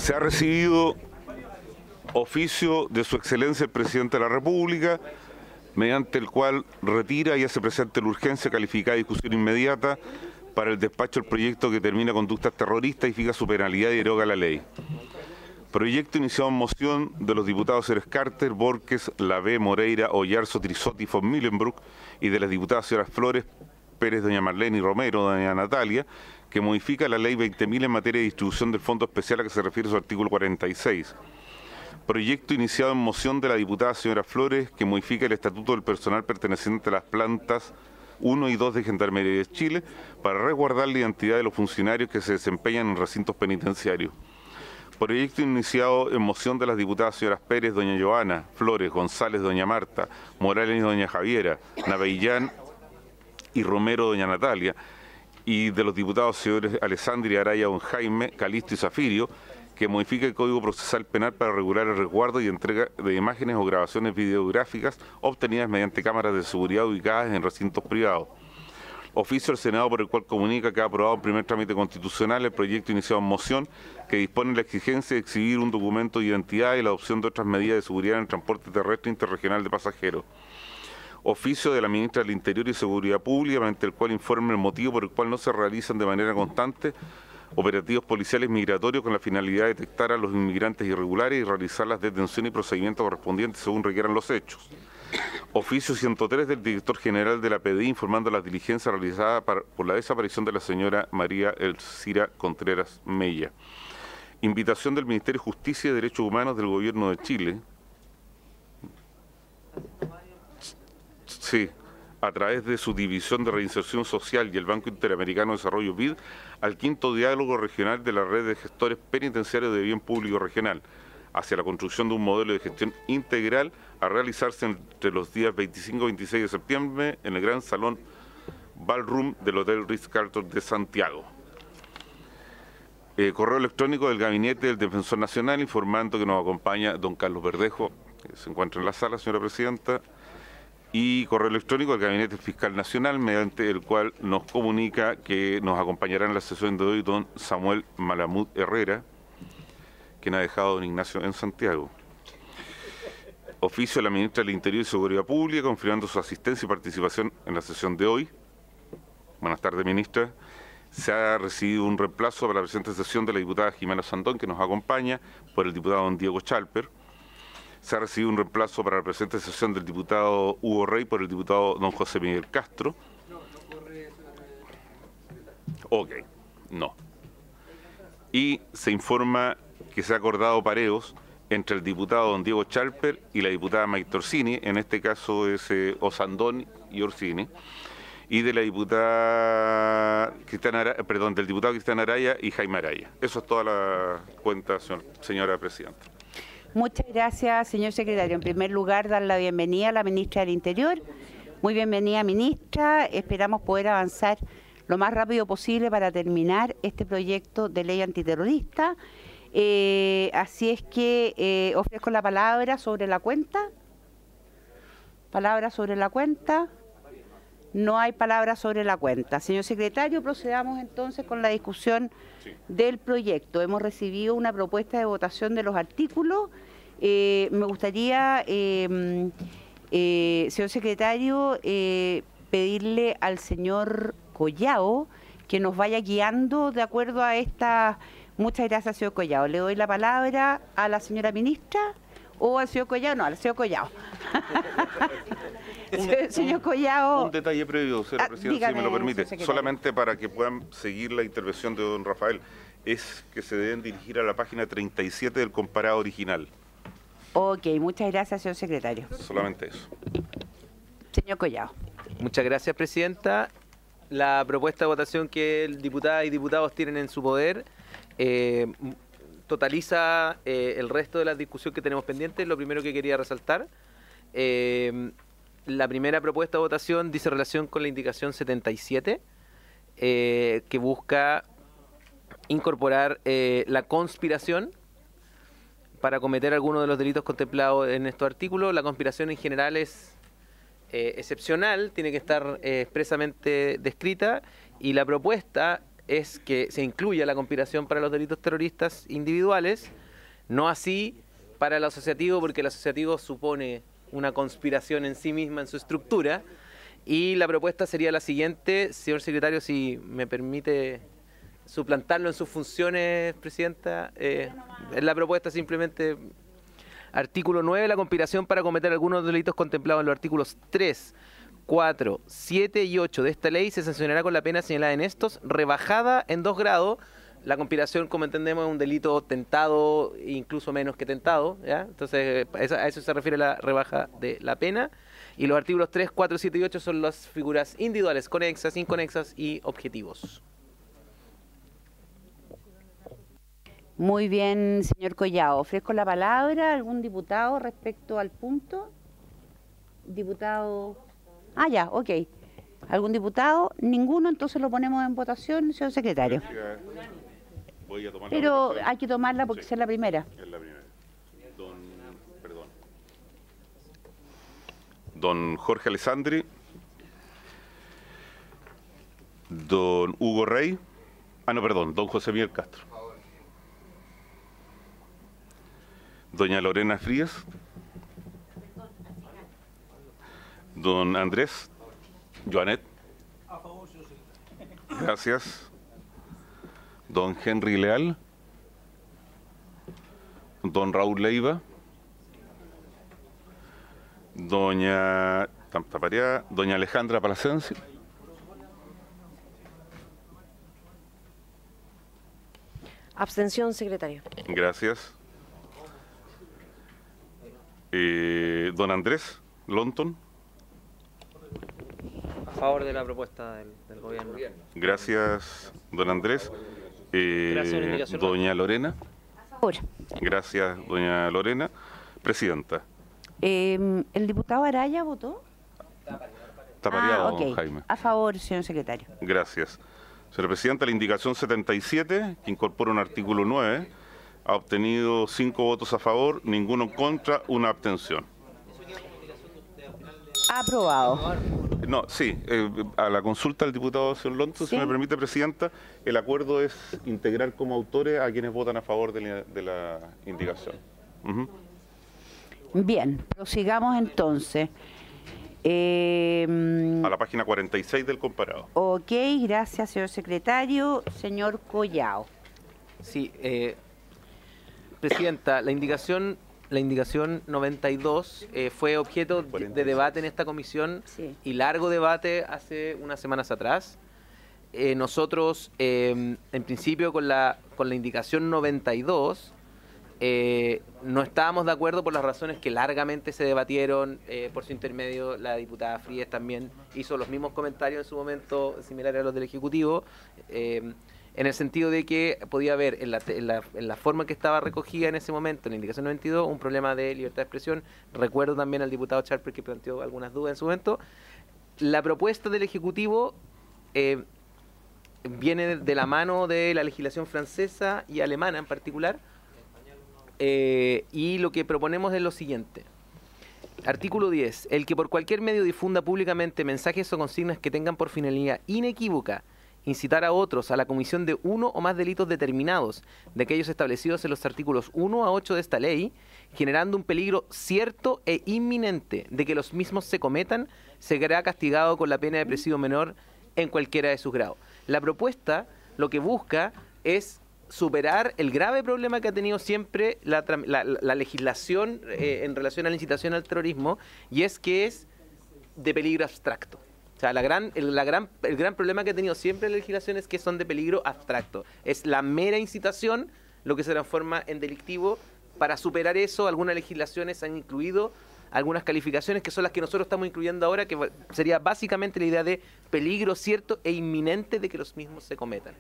Se ha recibido oficio de Su Excelencia el Presidente de la República, mediante el cual retira y hace presente la urgencia calificada de discusión inmediata para el despacho del proyecto que determina conductas terroristas y fija su penalidad y deroga la ley. Proyecto iniciado en moción de los diputados Eres Carter, Borges, Lavé, Moreira, Oyarzo, Trisotti y von Millenbroek y de las diputadas señoras Flores, Pérez, doña Marlene y Romero, doña Natalia, que modifica la ley 20.000 en materia de distribución del Fondo Especial a que se refiere su artículo 46. Proyecto iniciado en moción de la diputada señora Flores, que modifica el estatuto del personal perteneciente a las plantas 1 y 2 de Gendarmería de Chile para resguardar la identidad de los funcionarios que se desempeñan en recintos penitenciarios. Proyecto iniciado en moción de las diputadas señoras Pérez, doña Joana, Flores, González, doña Marta, Morales y doña Javiera, Navellán y Romero, doña Natalia, y de los diputados señores Alessandri, Araya, don Jaime, Calisto y Zafirio, que modifica el Código Procesal Penal para regular el resguardo y entrega de imágenes o grabaciones videográficas obtenidas mediante cámaras de seguridad ubicadas en recintos privados. Oficio del Senado por el cual comunica que ha aprobado en primer trámite constitucional el proyecto iniciado en moción que dispone la exigencia de exhibir un documento de identidad y la adopción de otras medidas de seguridad en el transporte terrestre interregional de pasajeros. Oficio de la Ministra del Interior y Seguridad Pública, mediante el cual informe el motivo por el cual no se realizan de manera constante operativos policiales migratorios con la finalidad de detectar a los inmigrantes irregulares y realizar las detenciones y procedimientos correspondientes según requieran los hechos. Oficio 103 del Director General de la PDI informando las diligencias realizadas por la desaparición de la señora María Elcira Contreras Mella. Invitación del Ministerio de Justicia y Derechos Humanos del Gobierno de Chile. Sí, a través de su División de Reinserción Social y el Banco Interamericano de Desarrollo BID, al quinto diálogo regional de la red de gestores penitenciarios de bien público regional, hacia la construcción de un modelo de gestión integral a realizarse entre los días 25 y 26 de septiembre en el Gran Salón Ballroom del Hotel Ritz-Carlton de Santiago. Correo electrónico del Gabinete del Defensor Nacional informando que nos acompaña don Carlos Verdejo, que se encuentra en la sala, señora Presidenta, y correo electrónico del Gabinete Fiscal Nacional, mediante el cual nos comunica que nos acompañará en la sesión de hoy don Samuel Malamud Herrera, quien ha dejado a don Ignacio en Santiago. Oficio de la Ministra del Interior y Seguridad Pública, confirmando su asistencia y participación en la sesión de hoy. Buenas tardes, ministra. Se ha recibido un reemplazo para la presente sesión de la diputada Jimena Sandón, que nos acompaña, por el diputado don Diego Chalper. Se ha recibido un reemplazo para la presente sesión del diputado Hugo Rey por el diputado don José Miguel Castro. Ok, no. Y se informa que se ha acordado pareos entre el diputado don Diego Chalper y la diputada Maite Orsini, en este caso es Osandón y Orsini, y de la diputada del diputado Cristian Araya y Jaime Araya. Eso es toda la cuenta, señora Presidenta. Muchas gracias, señor secretario. En primer lugar, dar la bienvenida a la ministra del Interior. Muy bienvenida, ministra. Esperamos poder avanzar lo más rápido posible para terminar este proyecto de ley antiterrorista. Así es que ofrezco la palabra sobre la cuenta. Palabra sobre la cuenta. No hay palabra sobre la cuenta. Señor secretario, procedamos entonces con la discusión del proyecto. Hemos recibido una propuesta de votación de los artículos. Me gustaría, señor secretario, pedirle al señor Collao que nos vaya guiando de acuerdo a esta. Muchas gracias, señor Collao. Le doy la palabra a la señora ministra o al señor Collao. No, al señor Collao. Señor Collao. Un detalle previo, señora Presidenta, dígame, si me lo permite, solamente para que puedan seguir la intervención de don Rafael, es que se deben dirigir a la página 37 del comparado original. Ok, muchas gracias, señor secretario. Solamente eso. Señor Collao. Muchas gracias, Presidenta. La propuesta de votación que diputadas y diputados tienen en su poder totaliza el resto de la discusión que tenemos pendiente. Lo primero que quería resaltar, la primera propuesta de votación dice relación con la indicación 77, que busca incorporar la conspiración para cometer algunos de los delitos contemplados en estos artículos. La conspiración en general es excepcional, tiene que estar expresamente descrita, y la propuesta es que se incluya la conspiración para los delitos terroristas individuales, no así para el asociativo, porque el asociativo supone una conspiración en sí misma en su estructura. Y la propuesta sería la siguiente, señor secretario, si me permite suplantarlo en sus funciones, presidenta. La propuesta simplemente, artículo 9, la conspiración para cometer algunos delitos contemplados en los artículos 3, 4, 7 y 8 de esta ley se sancionará con la pena señalada en estos, rebajada en 2 grados. La conspiración, como entendemos, es un delito tentado, incluso menos que tentado, ¿ya? Entonces, a eso se refiere la rebaja de la pena. Y los artículos 3, 4, 7 y 8 son las figuras individuales, conexas, inconexas y objetivos. Muy bien, señor Collao. Ofrezco la palabra a algún diputado respecto al punto. Diputado... Ah, ya, ok. ¿Algún diputado? Ninguno, entonces lo ponemos en votación, señor secretario. Voy a tomar Pero hay que tomarla porque es la primera. Es la primera. Don Jorge Alessandri, don Hugo Rey, don José Miguel Castro, doña Lorena Frías, don Andrés, Joanet, gracias, don Henry Leal, don Raúl Leiva, doña Alejandra Palasensi, abstención, secretario. Gracias. Don Andrés Lonton. A favor de la propuesta del gobierno. Gracias, don Andrés. Gracias, doña Lorena. A favor. Gracias, doña Lorena. Presidenta. ¿El diputado Araya votó? Está pareado, ok. Jaime. A favor, señor secretario. Gracias. Señora Presidenta, la indicación 77, que incorpora un artículo 9, ha obtenido 5 votos a favor, ninguno en contra, una abstención. Aprobado. No, sí, a la consulta del diputado señor Lonton, Sí. si me permite, Presidenta, el acuerdo es integrar como autores a quienes votan a favor de la indicación. Ujú. Bien, prosigamos entonces. A la página 46 del comparado. Ok, gracias, señor secretario. Señor Collao. Sí, presidenta, la indicación 92 fue objeto de debate en esta comisión Sí. y largo debate hace unas semanas atrás. Nosotros, en principio, con la indicación 92, no estábamos de acuerdo por las razones que largamente se debatieron. Por su intermedio, la diputada Frías también hizo los mismos comentarios en su momento, similares a los del Ejecutivo, en el sentido de que podía haber en la forma que estaba recogida en ese momento, en la indicación 92, un problema de libertad de expresión. Recuerdo también al diputado Charper que planteó algunas dudas en su momento. La propuesta del Ejecutivo viene de la mano de la legislación francesa y alemana en particular. Y lo que proponemos es lo siguiente. Artículo 10. El que por cualquier medio difunda públicamente mensajes o consignas que tengan por finalidad inequívoca incitar a otros a la comisión de uno o más delitos determinados de aquellos establecidos en los artículos 1 a 8 de esta ley, generando un peligro cierto e inminente de que los mismos se cometan, será castigado con la pena de presidio menor en cualquiera de sus grados. La propuesta lo que busca es superar el grave problema que ha tenido siempre la legislación en relación a la incitación al terrorismo, y es que es de peligro abstracto. O sea, el gran problema que ha tenido siempre la legislación es que son de peligro abstracto. Es la mera incitación lo que se transforma en delictivo. Para superar eso, algunas legislaciones han incluido algunas calificaciones que son las que nosotros estamos incluyendo ahora, que sería básicamente la idea de peligro cierto e inminente de que los mismos se cometan.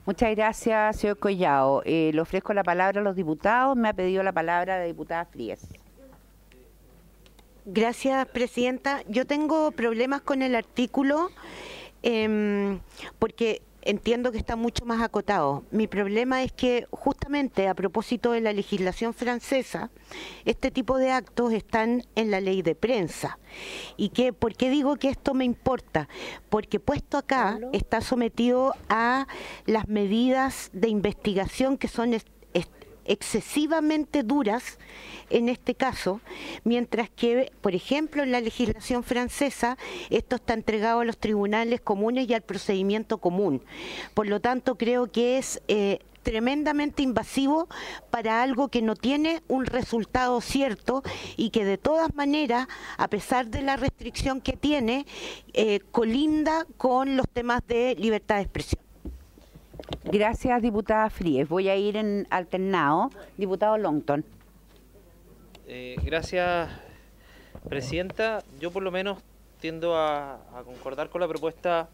Muchas gracias, señor Collao. Le ofrezco la palabra a los diputados. Me ha pedido la palabra la diputada Frías. Gracias, presidenta. Yo tengo problemas con el artículo porque entiendo que está mucho más acotado. Mi problema es que justamente a propósito de la legislación francesa, este tipo de actos están en la ley de prensa. ¿Y por qué digo que esto me importa? Porque puesto acá está sometido a las medidas de investigación que son excesivamente duras en este caso, mientras que, por ejemplo, en la legislación francesa, esto está entregado a los tribunales comunes y al procedimiento común. Por lo tanto, creo que es tremendamente invasivo para algo que no tiene un resultado cierto y que de todas maneras, a pesar de la restricción que tiene, colinda con los temas de libertad de expresión. Gracias, diputada Fríes. Voy a ir en alternado. Diputado Longton. Gracias, presidenta. Yo por lo menos tiendo a concordar con la propuesta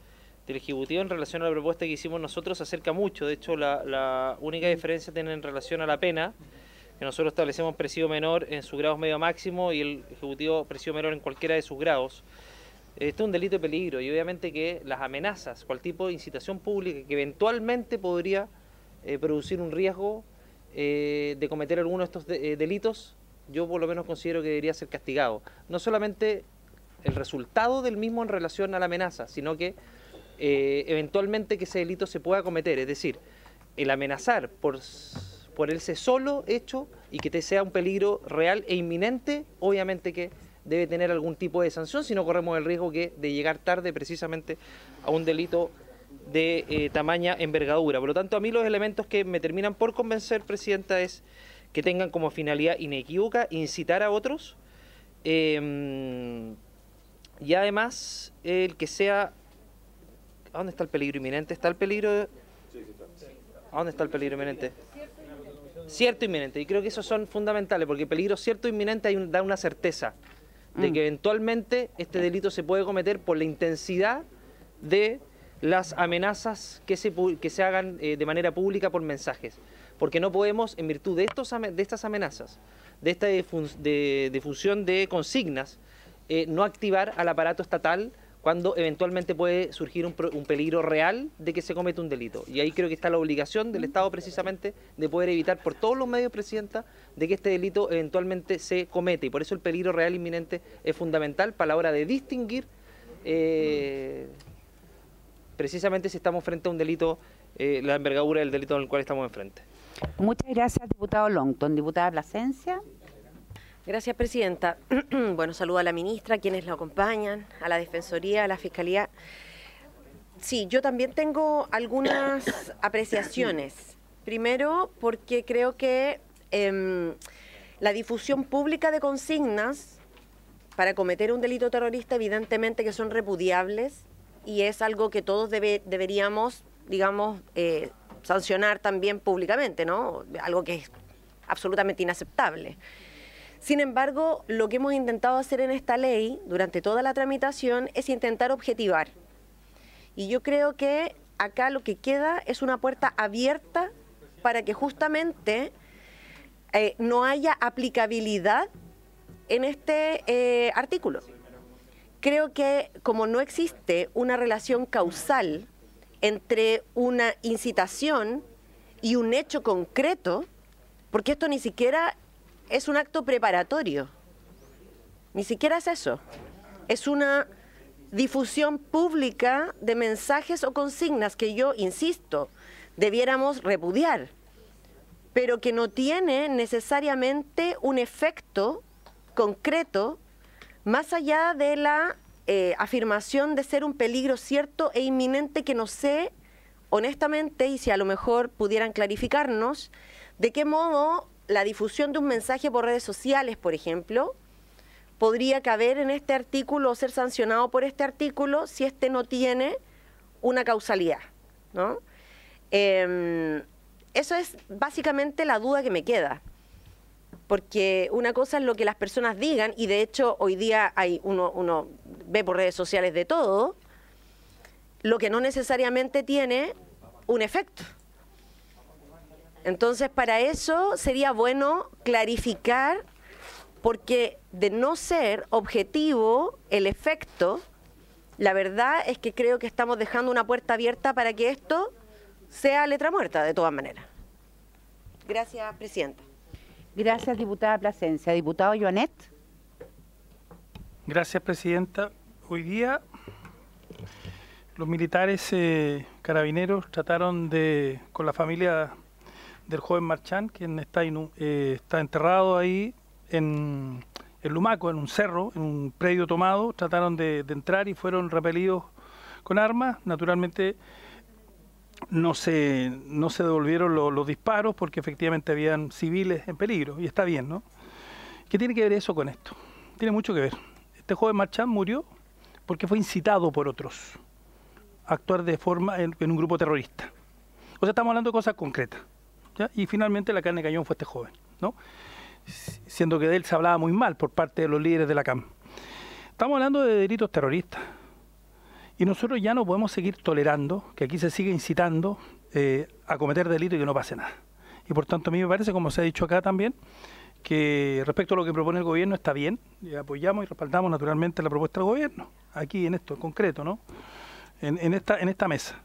del Ejecutivo en relación a la propuesta que hicimos nosotros. Se acerca mucho. De hecho, la única diferencia tiene en relación a la pena, que nosotros establecemos presidio menor en sus grados medio máximo y el Ejecutivo presidio menor en cualquiera de sus grados. Esto es un delito de peligro y obviamente que las amenazas, cualquier tipo de incitación pública que eventualmente podría producir un riesgo de cometer alguno de estos delitos, yo por lo menos considero que debería ser castigado. No solamente el resultado del mismo en relación a la amenaza, sino que eventualmente que ese delito se pueda cometer, es decir, el amenazar por ese solo hecho y que te sea un peligro real e inminente, obviamente que debe tener algún tipo de sanción, si no corremos el riesgo de llegar tarde precisamente a un delito de tamaña envergadura. Por lo tanto, a mí los elementos que me terminan por convencer, presidenta, es que tengan como finalidad inequívoca incitar a otros y además el que sea... ¿A dónde está el peligro inminente? ¿Está el peligro? ¿A dónde está el peligro inminente? Cierto inminente, y creo que esos son fundamentales, porque peligro cierto inminente da una certeza de que eventualmente este delito se puede cometer por la intensidad de las amenazas que se hagan de manera pública por mensajes. Porque no podemos, en virtud de estas amenazas, de esta difusión de consignas, no activar al aparato estatal cuando eventualmente puede surgir un peligro real de que se cometa un delito. Y ahí creo que está la obligación del Estado precisamente de poder evitar por todos los medios, presidenta, de que este delito eventualmente se cometa. Y por eso el peligro real inminente es fundamental para la hora de distinguir precisamente si estamos frente a un delito, la envergadura del delito en el cual estamos enfrente. Muchas gracias, diputado Longton. Diputada Plasencia. Gracias, presidenta. Bueno, saludo a la ministra, a quienes la acompañan, a la Defensoría, a la Fiscalía. Sí, yo también tengo algunas apreciaciones. Primero, porque creo que la difusión pública de consignas para cometer un delito terrorista, evidentemente que son repudiables y es algo que todos deberíamos, digamos, sancionar también públicamente, ¿no? Algo que es absolutamente inaceptable. Sin embargo, lo que hemos intentado hacer en esta ley durante toda la tramitación es intentar objetivar. Y yo creo que acá lo que queda es una puerta abierta para que justamente no haya aplicabilidad en este artículo. Creo que como no existe una relación causal entre una incitación y un hecho concreto, porque esto ni siquiera es un acto preparatorio, ni siquiera es eso, es una difusión pública de mensajes o consignas que yo, insisto, debiéramos repudiar, pero que no tiene necesariamente un efecto concreto más allá de la afirmación de ser un peligro cierto e inminente que no sé, honestamente, y si a lo mejor pudieran clarificarnos, de qué modo la difusión de un mensaje por redes sociales, por ejemplo, podría caber en este artículo o ser sancionado por este artículo si este no tiene una causalidad, ¿no? Eso es básicamente la duda que me queda, porque una cosa es lo que las personas digan, y de hecho hoy día uno ve por redes sociales de todo, lo que no necesariamente tiene un efecto. Entonces, para eso sería bueno clarificar, porque de no ser objetivo el efecto, La verdad es que creo que estamos dejando una puerta abierta para que esto sea letra muerta, de todas maneras. Gracias, presidenta. Gracias, diputada Plasencia. Diputado Joanet. Gracias, presidenta. Hoy día los militares carabineros trataron de, con la familia del joven Marchán, quien está enterrado ahí en Lumaco, en un cerro, en un predio tomado, trataron de entrar y fueron repelidos con armas. Naturalmente no se devolvieron los disparos porque efectivamente habían civiles en peligro, y está bien, ¿no? ¿Qué tiene que ver eso con esto? Tiene mucho que ver. Este joven Marchán murió porque fue incitado por otros a actuar de forma en un grupo terrorista. O sea, estamos hablando de cosas concretas, ¿ya? Y finalmente la carne de cañón fue este joven, ¿no? Siendo que de él se hablaba muy mal por parte de los líderes de la CAM. Estamos hablando de delitos terroristas. Y nosotros ya no podemos seguir tolerando que aquí se siga incitando a cometer delitos y que no pase nada. Y por tanto a mí me parece, como se ha dicho acá también, que respecto a lo que propone el gobierno está bien, y apoyamos y respaldamos naturalmente la propuesta del gobierno, aquí en esto en concreto, ¿no? En esta mesa.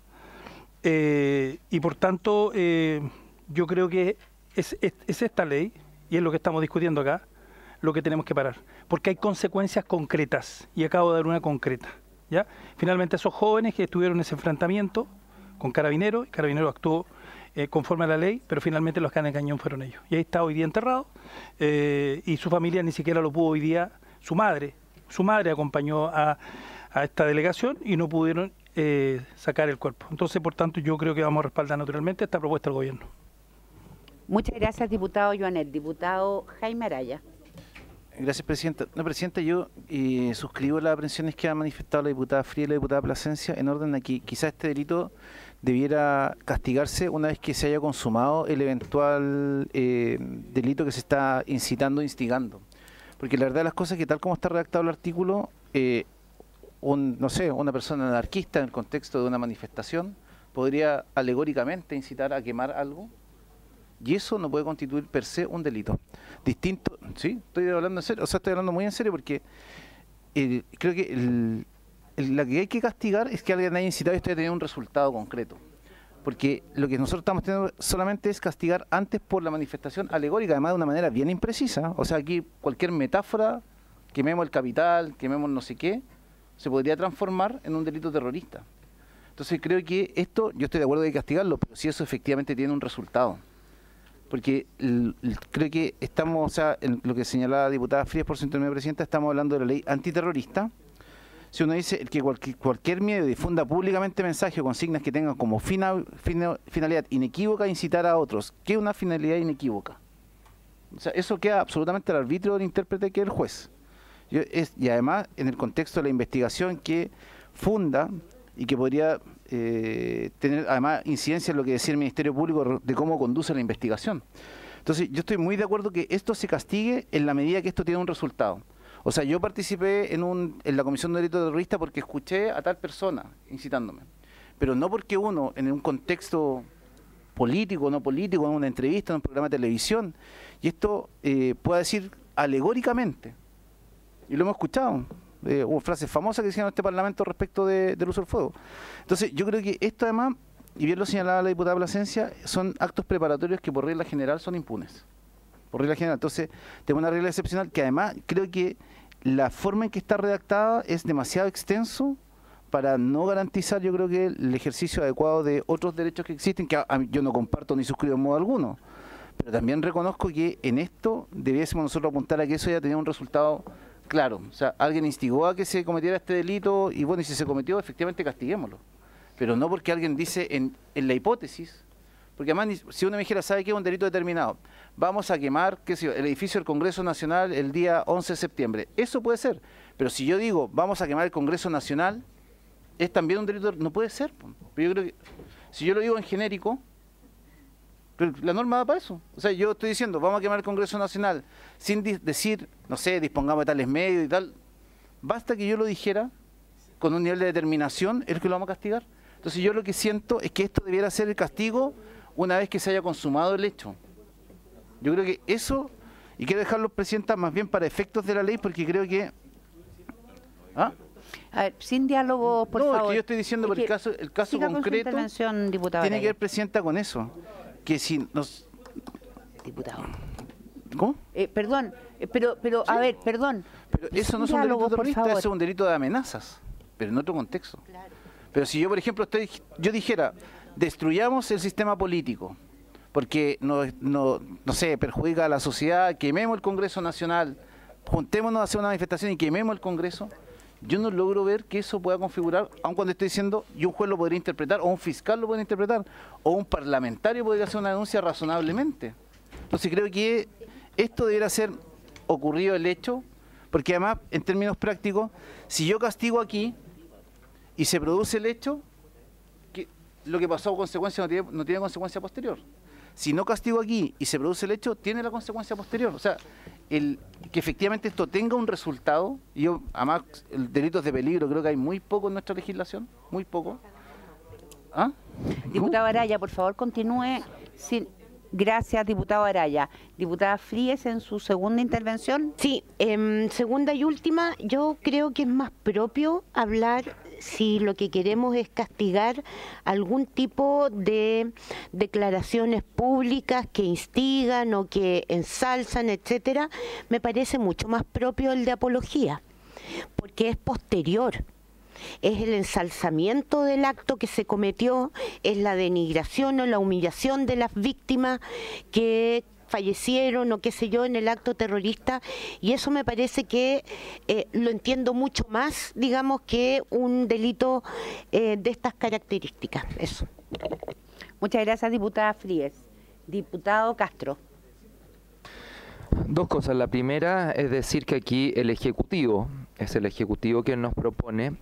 Y por tanto yo creo que es esta ley, y es lo que estamos discutiendo acá, lo que tenemos que parar, porque hay consecuencias concretas, y acabo de dar una concreta, ¿ya? Finalmente esos jóvenes que estuvieron en ese enfrentamiento con Carabineros, Carabineros actuó conforme a la ley, pero finalmente los carnes de cañón fueron ellos, y ahí está hoy día enterrado, y su familia ni siquiera lo pudo hoy día. Su madre acompañó a esta delegación y no pudieron sacar el cuerpo. Entonces, por tanto, yo creo que vamos a respaldar naturalmente esta propuesta del gobierno. Muchas gracias, diputado Joanet. Diputado Jaime Araya. Gracias, presidenta. No, presidenta, yo suscribo las aprensiones que ha manifestado la diputada Fría y la diputada Plasencia en orden a que quizás este delito debiera castigarse una vez que se haya consumado el eventual delito que se está incitando o instigando. Porque la verdad de las cosas es que tal como está redactado el artículo, no sé, una persona anarquista en el contexto de una manifestación podría alegóricamente incitar a quemar algo, y eso no puede constituir per se un delito. Distinto, sí, estoy hablando en serio, o sea, estoy hablando muy en serio porque creo que la que hay que castigar es que alguien haya incitado y esto haya tenido un resultado concreto. Porque lo que nosotros estamos teniendo solamente es castigar antes por la manifestación alegórica, además de una manera bien imprecisa. O sea, aquí cualquier metáfora, quememos el capital, quememos no sé qué, se podría transformar en un delito terrorista. Entonces creo que esto, yo estoy de acuerdo de castigarlo, pero si eso efectivamente tiene un resultado. Porque creo que estamos, o sea, en lo que señalaba la diputada Frías por su intermedio, presidenta, estamos hablando de la ley antiterrorista. Si uno dice que cualquier medio difunda públicamente mensajes o consignas que tengan como finalidad inequívoca incitar a otros, ¿qué es una finalidad inequívoca? O sea, eso queda absolutamente al arbitrio del intérprete, que es el juez. Y además, en el contexto de la investigación que funda y que podría tener además incidencia en lo que decía el Ministerio Público de cómo conduce la investigación. Entonces, yo estoy muy de acuerdo que esto se castigue en la medida que esto tiene un resultado. O sea, yo participé en la Comisión de Delito Terrorista porque escuché a tal persona incitándome, pero no porque uno, en un contexto político, no político, en una entrevista, en un programa de televisión, y esto pueda decir alegóricamente, y lo hemos escuchado, hubo frases famosas que decían en este Parlamento respecto del uso del fuego. Entonces, yo creo que esto además, y bien lo señalaba la diputada Plasencia, son actos preparatorios que por regla general son impunes. Por regla general. Entonces, tengo una regla excepcional que además creo que la forma en que está redactada es demasiado extenso para no garantizar, yo creo que el ejercicio adecuado de otros derechos que existen, que yo no comparto ni suscribo en modo alguno. Pero también reconozco que en esto debiésemos nosotros apuntar a que eso ya tenía un resultado claro. O sea, alguien instigó a que se cometiera este delito y bueno, y si se cometió, efectivamente castiguémoslo. Pero no porque alguien dice en la hipótesis, porque además si uno me dijera, ¿sabe qué es un delito determinado? Vamos a quemar, qué sé yo, el edificio del Congreso Nacional el día 11 de septiembre. Eso puede ser. Pero si yo digo, vamos a quemar el Congreso Nacional, es también un delito, no puede ser. Pero yo creo que, si yo lo digo en genérico, pero la norma da para eso. O sea, yo estoy diciendo, vamos a quemar el Congreso Nacional, sin decir, no sé, dispongamos de tales medios y tal. Basta que yo lo dijera, con un nivel de determinación, es que lo vamos a castigar. Entonces yo lo que siento es que esto debiera ser el castigo una vez que se haya consumado el hecho. Yo creo que eso, y quiero dejarlo, presidenta, más bien para efectos de la ley, porque creo que... A ver, sin diálogo, por favor. No, es que yo estoy diciendo por el caso siga con su concreto intervención, diputado tiene que Araya. ver, presidenta, con eso. Que si nos... Diputado. ¿Cómo? Perdón, pero a ver, perdón. Pero eso no es un Diálogo, delito por terrorista, favor. eso es un delito de amenazas, pero en otro contexto. Pero si yo, por ejemplo, yo dijera, destruyamos el sistema político, porque no sé, perjudica a la sociedad, quememos el Congreso Nacional, juntémonos a hacer una manifestación y quememos el Congreso, yo no logro ver que eso pueda configurar, aun cuando estoy diciendo, y un juez lo podría interpretar, o un fiscal lo podría interpretar, o un parlamentario podría hacer una denuncia razonablemente. Entonces creo que esto debería ser ocurrido el hecho, porque además, en términos prácticos, si yo castigo aquí y se produce el hecho, lo que pasó a consecuencia no tiene consecuencia posterior. Si no castigo aquí y se produce el hecho, tiene la consecuencia posterior. O sea, que efectivamente esto tenga un resultado, y yo, además, delitos de peligro, creo que hay muy poco en nuestra legislación, muy poco. ¿Ah? Diputado Araya, por favor, continúe. Gracias, diputado Araya. Diputada Fríes, en su segunda intervención. Sí, segunda y última, yo creo que es más propio hablar si lo que queremos es castigar algún tipo de declaraciones públicas que instigan o que ensalzan, etcétera. Me parece mucho más propio el de apología, porque es posterior. Es el ensalzamiento del acto que se cometió, es la denigración o la humillación de las víctimas que fallecieron o qué sé yo en el acto terrorista, y eso me parece que lo entiendo mucho más, digamos, que un delito de estas características. Eso. Muchas gracias, diputada Fríes. Diputado Castro. Dos cosas. La primera es decir que aquí el Ejecutivo, es el Ejecutivo quien nos propone,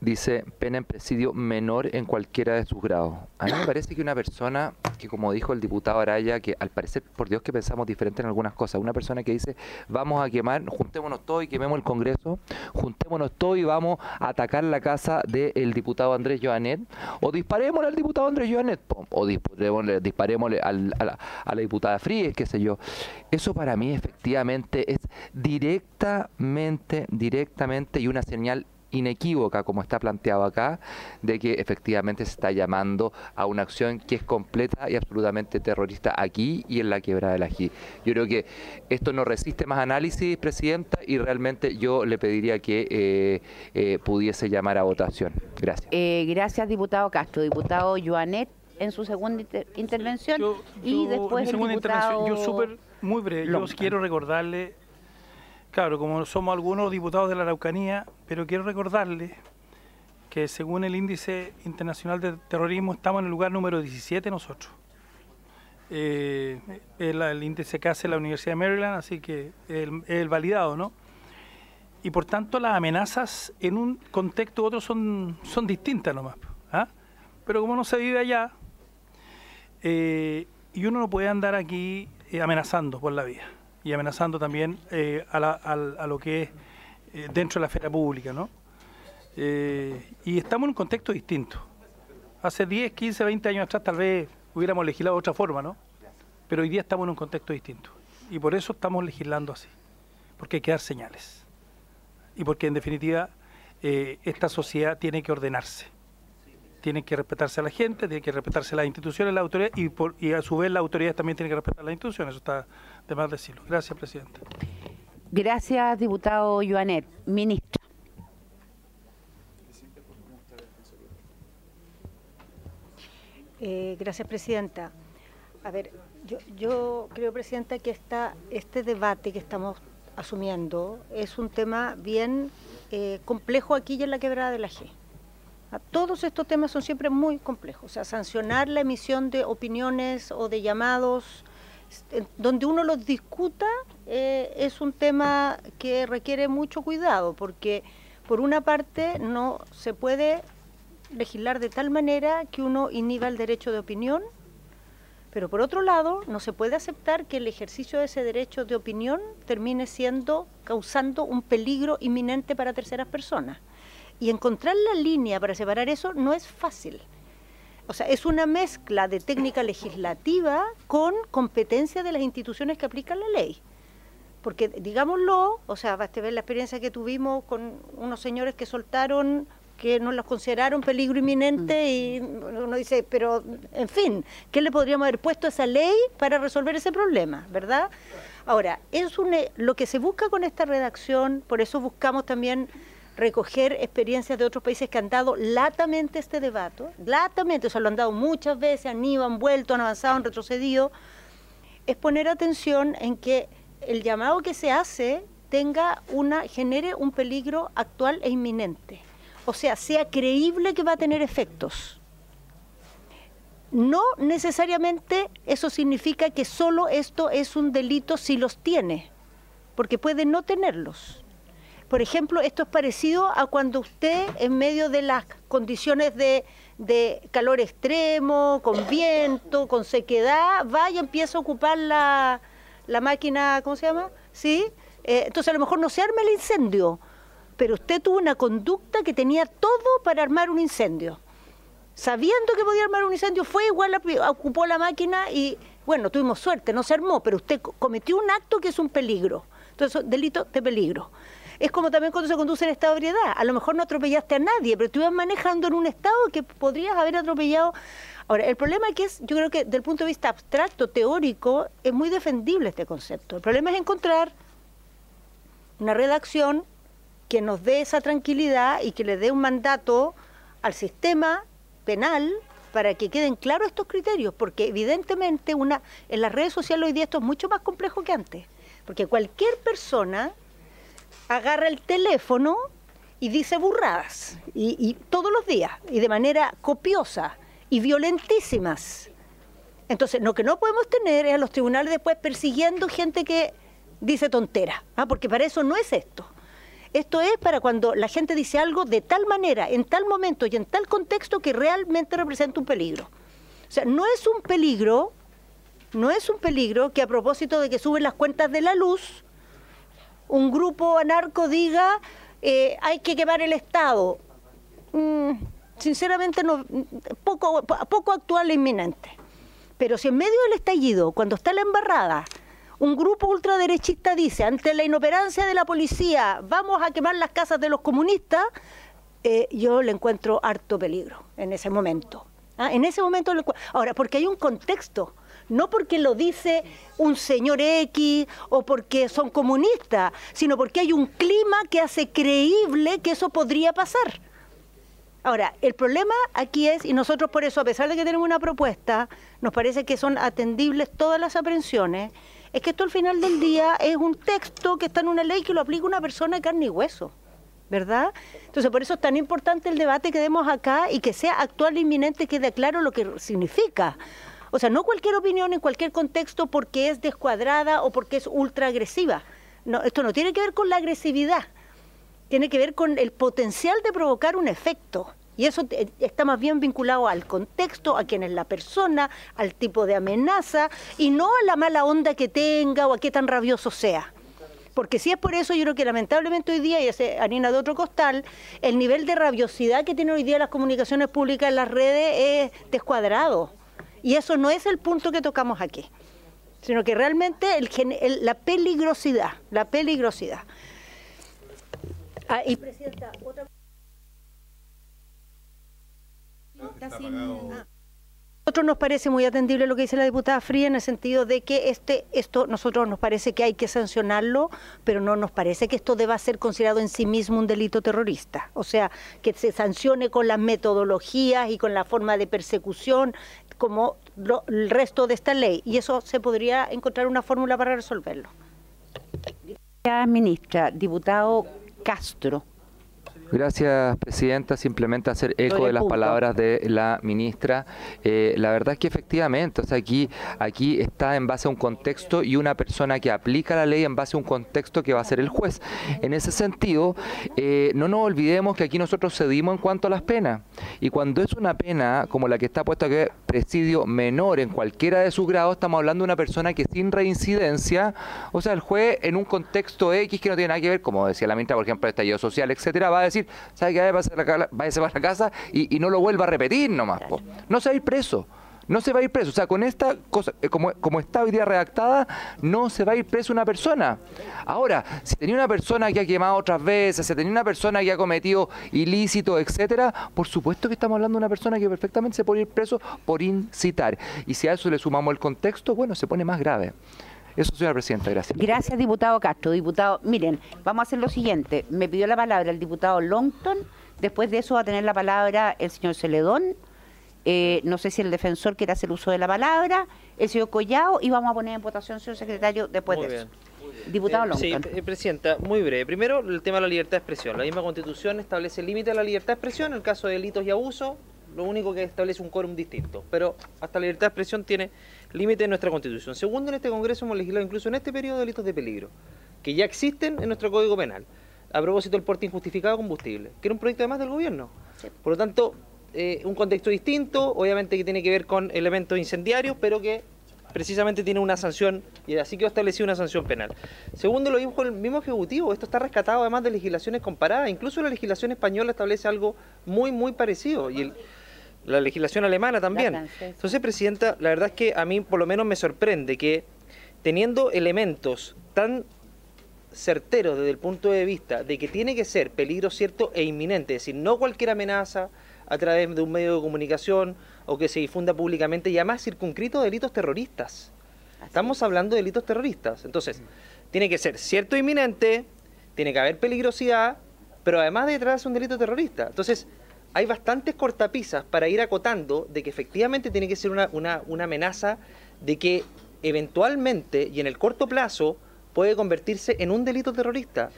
dice pena en presidio menor en cualquiera de sus grados. A mí me parece que una persona que, como dijo el diputado Araya, que al parecer, por Dios, que pensamos diferente en algunas cosas, una persona que dice vamos a quemar, juntémonos todos y quememos el Congreso, juntémonos todos y vamos a atacar la casa del diputado Andrés Joanet, o disparémosle al diputado Andrés Joanet, o disparémosle a la diputada Fríes, qué sé yo. Eso para mí efectivamente es directamente y una señal inequívoca, como está planteado acá, de que efectivamente se está llamando a una acción que es completa y absolutamente terrorista aquí y en la Quebrada del Ají. Yo creo que esto no resiste más análisis, presidenta, y realmente yo le pediría que pudiese llamar a votación. Gracias. Gracias, diputado Castro. Diputado Joanet, en su segunda intervención, y después el diputado... Yo muy breve, yo quiero recordarle. Claro, como somos algunos diputados de la Araucanía, pero quiero recordarle que según el Índice Internacional de Terrorismo estamos en el lugar número 17 nosotros. El índice que hace la Universidad de Maryland, así que el validado, ¿no? Y por tanto las amenazas en un contexto u otro son distintas nomás. ¿Ah? Pero como no se vive allá, y uno no puede andar aquí amenazando por la vida. Y amenazando también a lo que es dentro de la esfera pública, ¿no? Y estamos en un contexto distinto. Hace 10, 15, 20 años atrás tal vez hubiéramos legislado de otra forma, ¿no? Pero hoy día estamos en un contexto distinto. Y por eso estamos legislando así. Porque hay que dar señales. Y porque en definitiva esta sociedad tiene que ordenarse. Tiene que respetarse a la gente, tiene que respetarse las instituciones, la autoridad, y a su vez la autoridad también tiene que respetar las instituciones. Eso está de más decirlo. Gracias, presidenta. Gracias, diputado Joanet. Ministra. Gracias, presidenta. A ver, yo creo, presidenta, que este debate que estamos asumiendo es un tema bien complejo aquí y en la Quebrada del Ají. Todos estos temas son siempre muy complejos. O sea, sancionar la emisión de opiniones o de llamados donde uno los discuta es un tema que requiere mucho cuidado, porque por una parte no se puede legislar de tal manera que uno inhiba el derecho de opinión, pero por otro lado no se puede aceptar que el ejercicio de ese derecho de opinión termine causando un peligro inminente para terceras personas. Y encontrar la línea para separar eso no es fácil. O sea, es una mezcla de técnica legislativa con competencia de las instituciones que aplican la ley. porque digámoslo, o sea, basta ver la experiencia que tuvimos con unos señores que soltaron, que no los consideraron peligro inminente y uno dice, pero en fin, ¿qué le podríamos haber puesto a esa ley para resolver ese problema, verdad? Ahora, lo que se busca con esta redacción, por eso buscamos también recoger experiencias de otros países que han dado latamente este debate, latamente, o sea, lo han dado muchas veces, han ido, han vuelto, han avanzado, han retrocedido, es poner atención en que el llamado que se hace genere un peligro actual e inminente. O sea creíble que va a tener efectos. No necesariamente eso significa que solo esto es un delito si los tiene, porque puede no tenerlos. Por ejemplo, esto es parecido a cuando usted, en medio de las condiciones de calor extremo, con viento, con sequedad, va y empieza a ocupar la máquina, ¿cómo se llama? ¿Sí? Entonces a lo mejor no se arma el incendio, pero usted tuvo una conducta que tenía todo para armar un incendio. Sabiendo que podía armar un incendio, fue igual, ocupó la máquina y, bueno, tuvimos suerte, no se armó, pero usted cometió un acto que es un peligro. Entonces, delito de peligro. Es como también cuando se conduce en estado de ebriedad. A lo mejor no atropellaste a nadie, pero tú ibas manejando en un estado que podrías haber atropellado. Ahora, el problema es, yo creo que desde el punto de vista abstracto, teórico, es muy defendible este concepto. El problema es encontrar una redacción que nos dé esa tranquilidad y que le dé un mandato al sistema penal para que queden claros estos criterios, porque evidentemente en las redes sociales hoy día esto es mucho más complejo que antes, porque cualquier persona agarra el teléfono y dice burradas, y todos los días, y de manera copiosa y violentísimas. Entonces, lo que no podemos tener es a los tribunales después persiguiendo gente que dice tonteras, porque para eso no es esto. Esto es para cuando la gente dice algo de tal manera, en tal momento y en tal contexto que realmente representa un peligro. O sea, no es un peligro que a propósito de que suben las cuentas de la luz, un grupo anarco diga hay que quemar el Estado. Sinceramente, poco actual e inminente. Pero si en medio del estallido, cuando está la embarrada, un grupo ultraderechista dice, ante la inoperancia de la policía, vamos a quemar las casas de los comunistas, yo le encuentro harto peligro en ese momento. En ese momento, ahora, porque hay un contexto, no porque lo dice un señor X o porque son comunistas, sino porque hay un clima que hace creíble que eso podría pasar. Ahora, el problema aquí es, y nosotros por eso, a pesar de que tenemos una propuesta, nos parece que son atendibles todas las aprehensiones, es que esto al final del día es un texto que está en una ley que lo aplica una persona de carne y hueso, ¿verdad? Entonces, por eso es tan importante el debate que demos acá y que sea actual e inminente, quede claro lo que significa. O sea, no cualquier opinión en cualquier contexto porque es descuadrada o porque es ultra agresiva. No, esto no tiene que ver con la agresividad, tiene que ver con el potencial de provocar un efecto. Y eso está más bien vinculado al contexto, a quién es la persona, al tipo de amenaza, y no a la mala onda que tenga o a qué tan rabioso sea. Porque si es por eso, yo creo que lamentablemente hoy día, y es harina de otro costal, el nivel de rabiosidad que tienen hoy día las comunicaciones públicas en las redes es descuadrado. Y eso no es el punto que tocamos aquí, sino que realmente la peligrosidad. Y Presidenta, otra... A nosotros nos parece muy atendible lo que dice la diputada Fría en el sentido de que esto nosotros nos parece que hay que sancionarlo, pero no nos parece que esto deba ser considerado en sí mismo un delito terrorista. O sea, que se sancione con las metodologías y con la forma de persecución como el resto de esta ley. Y eso se podría encontrar una fórmula para resolverlo. Gracias, ministra. Diputado Castro. Gracias, Presidenta. Simplemente hacer eco de las palabras de la ministra. La verdad es que efectivamente, o sea, aquí está en base a un contexto y una persona que aplica la ley en base a un contexto que va a ser el juez. En ese sentido, no nos olvidemos que aquí nosotros cedimos en cuanto a las penas. Y cuando es una pena como la que está puesta que presidio menor en cualquiera de sus grados, estamos hablando de una persona que sin reincidencia, o sea, el juez en un contexto X que no tiene nada que ver, como decía la ministra, por ejemplo, estallido social, etcétera, va a decir, ¿sabe qué? Váyase para la casa y no lo vuelva a repetir nomás. No se va a ir preso. No se va a ir preso. O sea, con esta cosa, como está hoy día redactada, no se va a ir preso una persona. Ahora, si tenía una persona que ha quemado otras veces, si tenía una persona que ha cometido ilícitos, etcétera, por supuesto que estamos hablando de una persona que perfectamente se puede ir preso por incitar. Y si a eso le sumamos el contexto, bueno, se pone más grave. Eso, señora presidenta, gracias. Gracias, diputado Castro. Diputado, miren, vamos a hacer lo siguiente. Me pidió la palabra el diputado Longton, después de eso va a tener la palabra el señor Celedón. No sé si el defensor quiere hacer uso de la palabra, el señor Collao, y vamos a poner en votación, señor secretario, después de eso. Diputado Longton. Sí, presidenta, muy breve. Primero, el tema de la libertad de expresión. La misma Constitución establece el límite a la libertad de expresión en el caso de delitos y abusos, lo único que establece un quórum distinto. Pero hasta la libertad de expresión tiene límite en nuestra Constitución. Segundo, en este Congreso hemos legislado incluso en este periodo delitos de peligro, que ya existen en nuestro Código Penal, a propósito del porte injustificado de combustible, que era un proyecto además del gobierno. Por lo tanto, un contexto distinto, obviamente que tiene que ver con elementos incendiarios, pero que precisamente tiene una sanción, y así quedó establecida una sanción penal. Segundo, lo dijo el mismo Ejecutivo, esto está rescatado además de legislaciones comparadas, incluso la legislación española establece algo muy parecido, y la legislación alemana también. Entonces, presidenta, la verdad es que a mí por lo menos me sorprende que teniendo elementos tan certeros desde el punto de vista de que tiene que ser peligro cierto e inminente, es decir, no cualquier amenaza a través de un medio de comunicación o que se difunda públicamente, y además circunscrito a delitos terroristas. Estamos hablando de delitos terroristas. Entonces, tiene que ser cierto e inminente, tiene que haber peligrosidad, pero además detrás es un delito terrorista. Entonces, hay bastantes cortapisas para ir acotando de que efectivamente tiene que ser una amenaza de que eventualmente y en el corto plazo puede convertirse en un delito terrorista,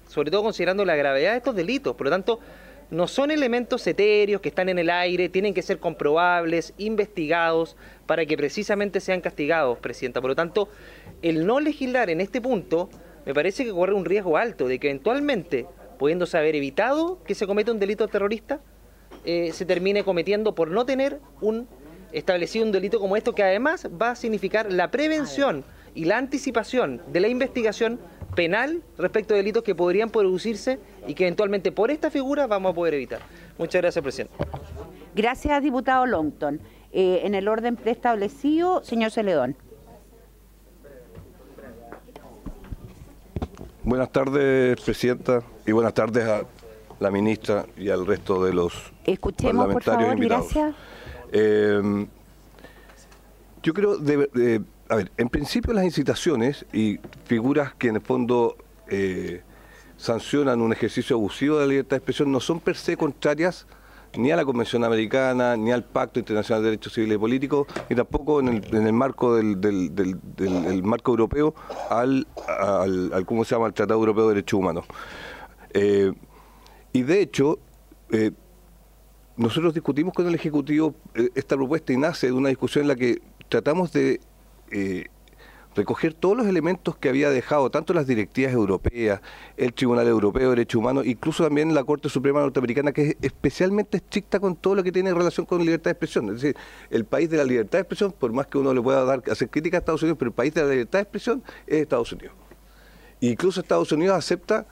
sobre todo considerando la gravedad de estos delitos. Por lo tanto, no son elementos etéreos que están en el aire, tienen que ser comprobables, investigados, para que precisamente sean castigados, presidenta. Por lo tanto, el no legislar en este punto me parece que corre un riesgo alto de que eventualmente, pudiéndose haber evitado que se cometa un delito terrorista, se termine cometiendo por no tener establecido un delito como esto, que además va a significar la prevención y la anticipación de la investigación penal respecto de delitos que podrían producirse y que eventualmente por esta figura vamos a poder evitar. Muchas gracias, presidente. Gracias, diputado Longton. En el orden preestablecido, señor Celedón. Buenas tardes, presidenta, y buenas tardes a la ministra y al resto de los parlamentarios por favor, invitados. Gracias. Yo creo, a ver, en principio las incitaciones y figuras que en el fondo sancionan un ejercicio abusivo de la libertad de expresión no son per se contrarias ni a la Convención Americana, ni al Pacto Internacional de Derechos Civiles y Políticos, ni tampoco en el marco del marco europeo al ¿cómo se llama?, al Tratado Europeo de Derechos Humanos. Y de hecho, nosotros discutimos con el Ejecutivo esta propuesta y nace de una discusión en la que tratamos de recoger todos los elementos que había dejado tanto las directivas europeas, el Tribunal Europeo de Derechos Humanos, incluso también la Corte Suprema Norteamericana, que es especialmente estricta con todo lo que tiene relación con libertad de expresión. Es decir, el país de la libertad de expresión, por más que uno le pueda hacer crítica a Estados Unidos, pero el país de la libertad de expresión es Estados Unidos. Incluso Estados Unidos acepta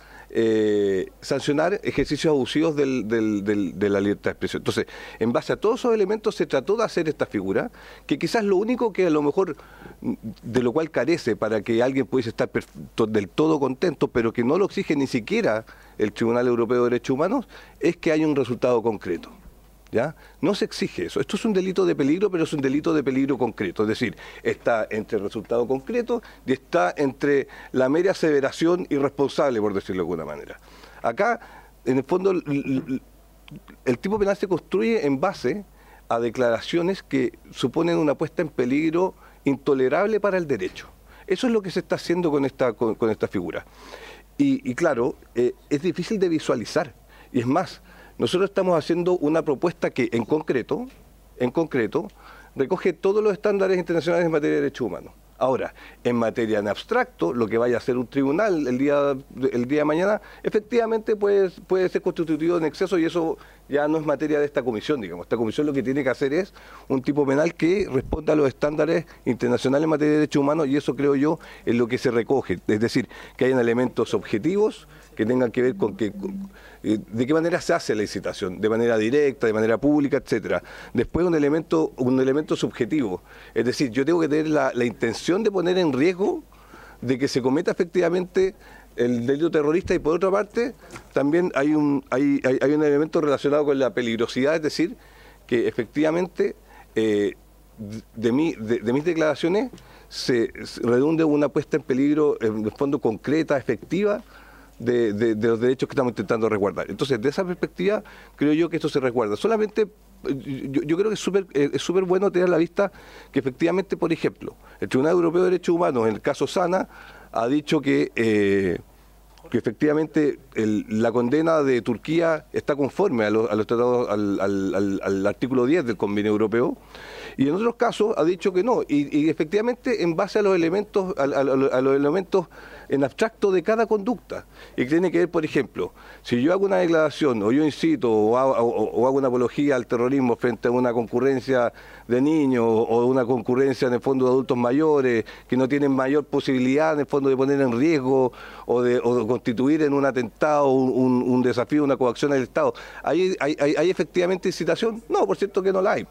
sancionar ejercicios abusivos de la libertad de expresión. Entonces, en base a todos esos elementos se trató de hacer esta figura, que quizás lo único que a lo mejor de lo cual carece para que alguien pudiese estar del todo contento, pero que no lo exige ni siquiera el Tribunal Europeo de Derechos Humanos, es que haya un resultado concreto. ¿Ya? No se exige eso. Esto es un delito de peligro, pero es un delito de peligro concreto. Es decir, está entre el resultado concreto y está entre la mera aseveración irresponsable, por decirlo de alguna manera. Acá, en el fondo, el tipo penal se construye en base a declaraciones que suponen una puesta en peligro intolerable para el derecho. Eso es lo que se está haciendo con esta figura. Y claro, es difícil de visualizar. Y es más, nosotros estamos haciendo una propuesta que en concreto, recoge todos los estándares internacionales en materia de derechos humanos. Ahora, en materia en abstracto, lo que vaya a hacer un tribunal el día de mañana, efectivamente puede ser constitutivo en exceso y eso ya no es materia de esta comisión, digamos. Esta comisión lo que tiene que hacer es un tipo penal que responda a los estándares internacionales en materia de derechos humanos, y eso creo yo es lo que se recoge. Es decir, que hayan elementos objetivos que tengan que ver con de qué manera se hace la licitación, de manera directa, de manera pública, etcétera. Después un elemento subjetivo, es decir, yo tengo que tener la intención de poner en riesgo de que se cometa efectivamente el delito terrorista, y por otra parte también hay un elemento relacionado con la peligrosidad, es decir, que efectivamente de mis declaraciones se redunde una puesta en peligro, en el fondo concreta, efectiva, de los derechos que estamos intentando resguardar. Entonces, de esa perspectiva, creo yo que esto se resguarda. Solamente, yo creo que es súper bueno tener a la vista que efectivamente, por ejemplo, el Tribunal Europeo de Derechos Humanos, en el caso Sana, ha dicho que efectivamente la condena de Turquía está conforme a los tratados, al artículo 10 del Convenio Europeo, y en otros casos ha dicho que no, y efectivamente en base a los elementos, a los elementos en abstracto de cada conducta, y que tiene que ver, por ejemplo, si yo hago una declaración, o yo incito, o hago una apología al terrorismo frente a una concurrencia de niños, o una concurrencia en el fondo de adultos mayores, que no tienen mayor posibilidad en el fondo de poner en riesgo, o de constituir en un atentado, un desafío, una coacción al Estado, ¿hay efectivamente incitación? No, por cierto que no la hay.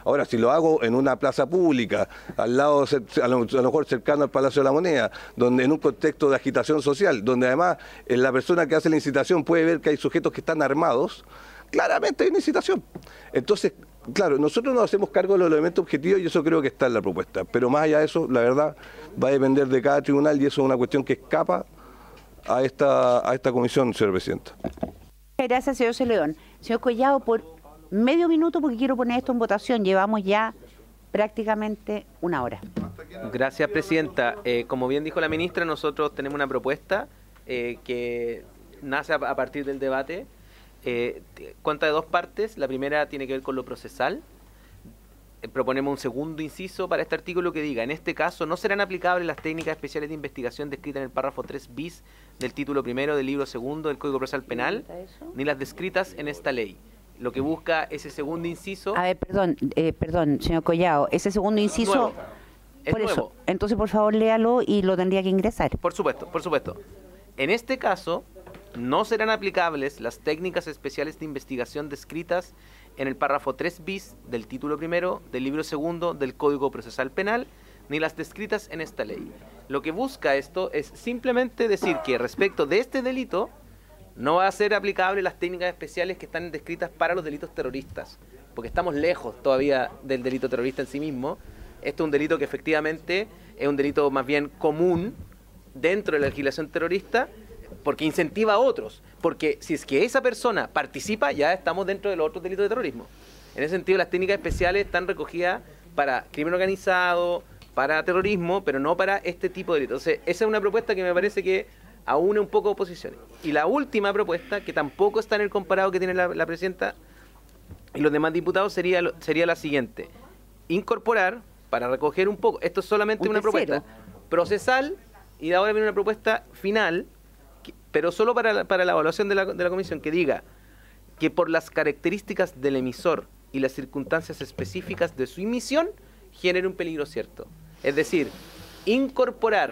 Ahora, si lo hago en una plaza pública, al lado, a lo mejor cercano al Palacio de la Moneda, donde en un contexto de agitación social, donde además la persona que hace la incitación puede ver que hay sujetos que están armados, claramente hay una incitación. Entonces, claro, nosotros nos hacemos cargo de los elementos objetivos, y eso creo que está en la propuesta. Pero más allá de eso, la verdad, va a depender de cada tribunal, y eso es una cuestión que escapa a esta comisión, señora presidenta. Gracias, señor Celedón. Señor Collado, por medio minuto, porque quiero poner esto en votación. Llevamos ya prácticamente una hora. Gracias, presidenta. Como bien dijo la ministra, nosotros tenemos una propuesta que nace a partir del debate. Cuenta de dos partes. La primera tiene que ver con lo procesal. Proponemos un segundo inciso para este artículo que diga: en este caso no serán aplicables las técnicas especiales de investigación descritas en el párrafo 3 bis del título primero del libro segundo del Código Procesal Penal, ni las descritas en esta ley. Lo que busca ese segundo inciso... A ver, perdón, señor Collado, ese segundo inciso... Es nuevo. Eso, entonces por favor léalo y lo tendría que ingresar. Por supuesto, por supuesto. En este caso, no serán aplicables las técnicas especiales de investigación descritas en el párrafo 3 bis del título primero del libro segundo del Código Procesal Penal, ni las descritas en esta ley. Lo que busca esto es simplemente decir que respecto de este delito no va a ser aplicable las técnicas especiales que están descritas para los delitos terroristas, porque estamos lejos todavía del delito terrorista en sí mismo. Esto es un delito que efectivamente es un delito más bien común dentro de la legislación terrorista, porque incentiva a otros, porque si es que esa persona participa, ya estamos dentro de los otros delitos de terrorismo. En ese sentido, las técnicas especiales están recogidas para crimen organizado, para terrorismo, pero no para este tipo de delitos. Entonces, esa es una propuesta que me parece que aúne un poco oposiciones. Y la última propuesta, que tampoco está en el comparado que tiene la presidenta y los demás diputados, sería la siguiente: incorporar, para recoger un poco, esto es solamente una propuesta procesal, y ahora viene una propuesta final, pero solo para la evaluación de la comisión, que diga que por las características del emisor y las circunstancias específicas de su emisión genere un peligro cierto. Es decir, incorporar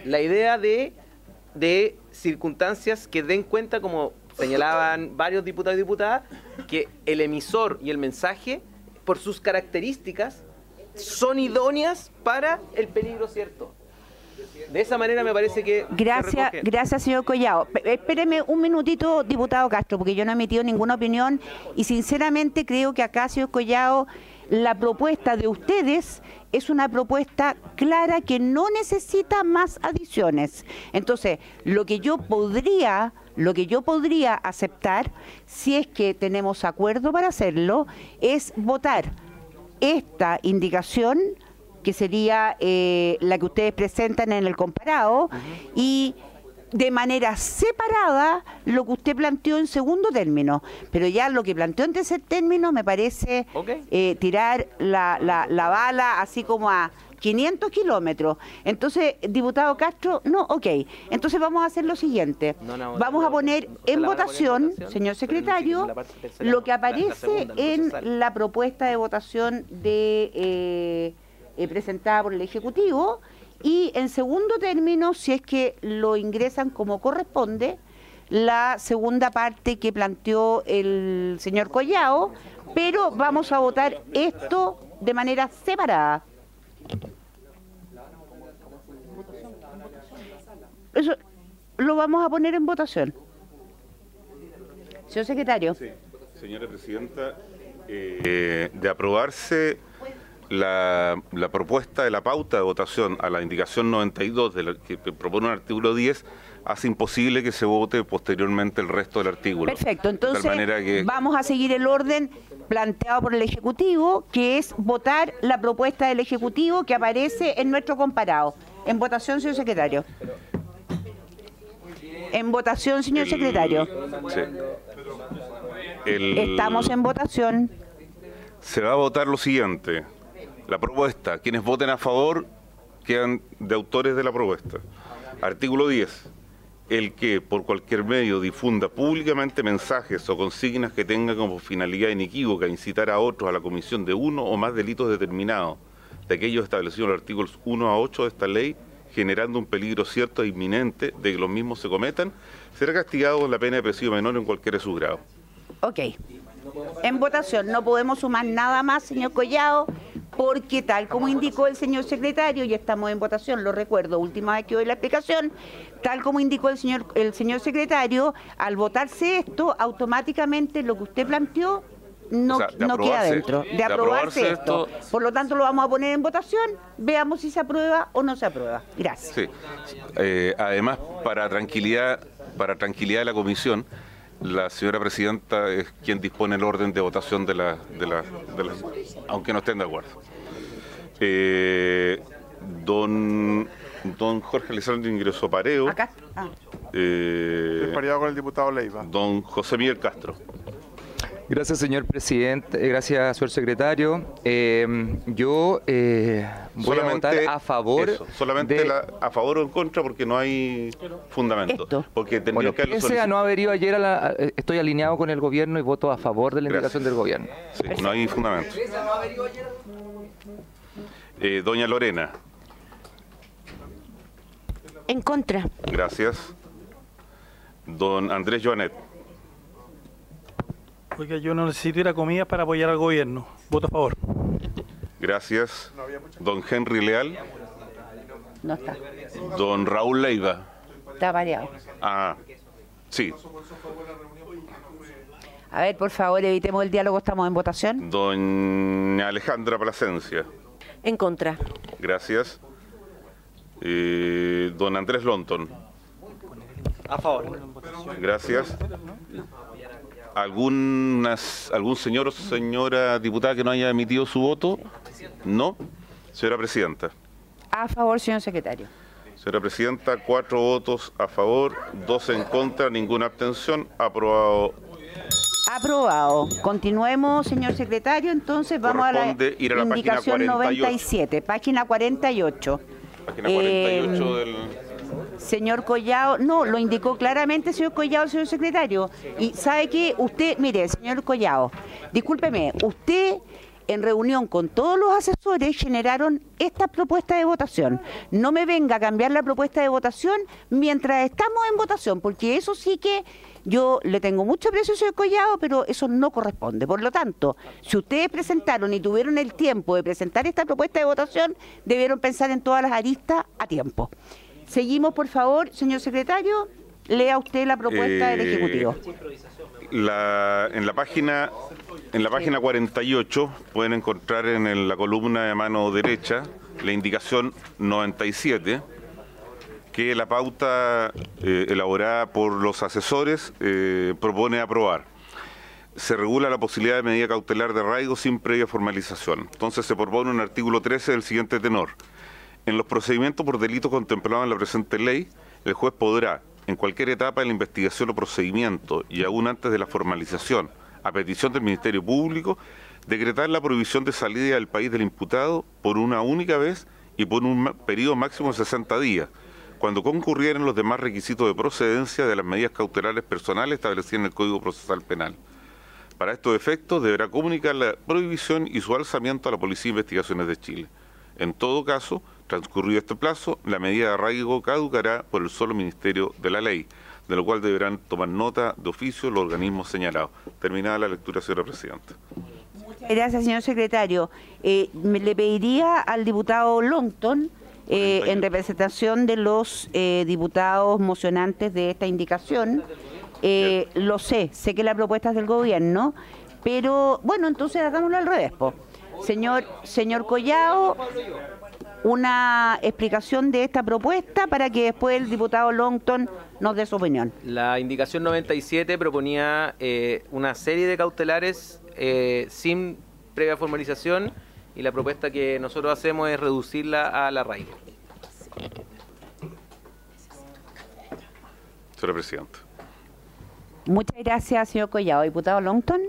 la idea de circunstancias que den cuenta, como señalaban varios diputados y diputadas, que el emisor y el mensaje, por sus características, son idóneas para el peligro cierto. De esa manera me parece que... Gracias, señor Collado. Espéreme un minutito, diputado Castro, porque yo no he emitido ninguna opinión, y sinceramente creo que acá, señor Collado, la propuesta de ustedes es una propuesta clara que no necesita más adiciones. Entonces, lo que yo podría aceptar, si es que tenemos acuerdo para hacerlo, es votar esta indicación, que sería la que ustedes presentan en el comparado, y de manera separada lo que usted planteó en segundo término, pero ya lo que planteó en tercer término me parece tirar la bala así como a 500 kilómetros. Entonces, diputado Castro, no, ok. Entonces vamos a hacer lo siguiente. Vamos a poner en votación, señor secretario, lo que aparece en la propuesta de votación de presentada por el Ejecutivo, y en segundo término, si es que lo ingresan como corresponde, la segunda parte que planteó el señor Collao, pero vamos a votar esto de manera separada. Eso lo vamos a poner en votación. Señor secretario. Sí. Señora presidenta, de aprobarse la propuesta de la pauta de votación a la indicación 92 que propone un artículo 10, hace imposible que se vote posteriormente el resto del artículo. Perfecto, entonces de tal manera que... vamos a seguir el orden planteado por el Ejecutivo, que es votar la propuesta del Ejecutivo que aparece en nuestro comparado. En votación, señor secretario. En votación, señor secretario. Sí. Estamos en votación. Se va a votar lo siguiente. La propuesta, quienes voten a favor quedan de autores de la propuesta. Artículo 10. El que por cualquier medio difunda públicamente mensajes o consignas que tengan como finalidad inequívoca incitar a otros a la comisión de uno o más delitos determinados, de aquellos establecidos en los artículos 1 a 8 de esta ley, generando un peligro cierto e inminente de que los mismos se cometan, será castigado con la pena de presidio menor en cualquiera de sus grados. Ok. En votación. No podemos sumar nada más, señor Collao, porque tal como indicó el señor secretario, y estamos en votación, lo recuerdo, última vez que doy la explicación, tal como indicó el señor secretario, al votarse esto, automáticamente lo que usted planteó no queda dentro. De aprobarse esto. Por lo tanto, lo vamos a poner en votación, veamos si se aprueba o no se aprueba. Gracias. Sí. Además, para tranquilidad de la comisión, la señora presidenta es quien dispone el orden de votación de la aunque no estén de acuerdo. Don Jorge Alessandro ingresó pareo. Acá. Estoy pareado con el diputado Leiva. Don José Miguel Castro. Gracias, señor presidente. Gracias, señor secretario. Yo voy a votar a favor. Solamente a favor o en contra, porque no hay fundamento. Porque tendría que ese no haber ido ayer estoy alineado con el gobierno y voto a favor de la indicación del gobierno. Sí, no hay fundamento. Doña Lorena. En contra. Gracias. Don Andrés Joanet. Oiga, yo no necesito ir a comidas para apoyar al gobierno. Voto a favor. Gracias. Don Henry Leal. No está. Don Raúl Leiva. Está variado. Ah, sí. A ver, por favor, evitemos el diálogo, estamos en votación. Doña Alejandra Plasencia. En contra. Gracias. Don Andrés Lonton. A favor. Gracias. ¿Algún señor o señora diputada que no haya emitido su voto? No. Señora presidenta. A favor, señor secretario. Señora presidenta, 4 votos a favor, 2 en contra, ninguna abstención. Aprobado. Aprobado. Continuemos, señor secretario. Entonces vamos a la indicación 97, página 48. Página 48 del... Señor Collao, no, lo indicó claramente, señor Collao, señor secretario. Y sabe que usted, mire, señor Collao, discúlpeme, usted en reunión con todos los asesores generaron esta propuesta de votación. No me venga a cambiar la propuesta de votación mientras estamos en votación, porque eso sí que yo le tengo mucho aprecio, señor Collao, pero eso no corresponde. Por lo tanto, si ustedes presentaron y tuvieron el tiempo de presentar esta propuesta de votación, debieron pensar en todas las aristas a tiempo. Seguimos, por favor, señor secretario, lea usted la propuesta del Ejecutivo. En la página 48 pueden encontrar en la columna de mano derecha la indicación 97, que la pauta elaborada por los asesores propone aprobar. Se regula la posibilidad de medida cautelar de arraigo sin previa formalización. Entonces se propone un artículo 13 del siguiente tenor. En los procedimientos por delitos contemplados en la presente ley, el juez podrá, en cualquier etapa de la investigación o procedimiento y aún antes de la formalización, a petición del Ministerio Público, decretar la prohibición de salida del país del imputado por una única vez y por un periodo máximo de 60 días, cuando concurrieran los demás requisitos de procedencia de las medidas cautelares personales establecidas en el Código Procesal Penal. Para estos efectos deberá comunicar la prohibición y su alzamiento a la Policía de Investigaciones de Chile. En todo caso, transcurrido este plazo, la medida de arraigo caducará por el solo Ministerio de la Ley, de lo cual deberán tomar nota de oficio los organismos señalados. Terminada la lectura, señora Presidenta. Gracias, señor secretario. Le pediría al diputado Longton, en representación de los diputados mocionantes de esta indicación, lo sé que la propuesta es del gobierno, pero bueno, entonces hagámoslo al revés, po. Señor Collado, una explicación de esta propuesta para que después el diputado Longton nos dé su opinión. La indicación 97 proponía una serie de cautelares sin previa formalización, y la propuesta que nosotros hacemos es reducirla al arraigo. Señora Presidenta. Muchas gracias, señor Collado. Diputado Longton.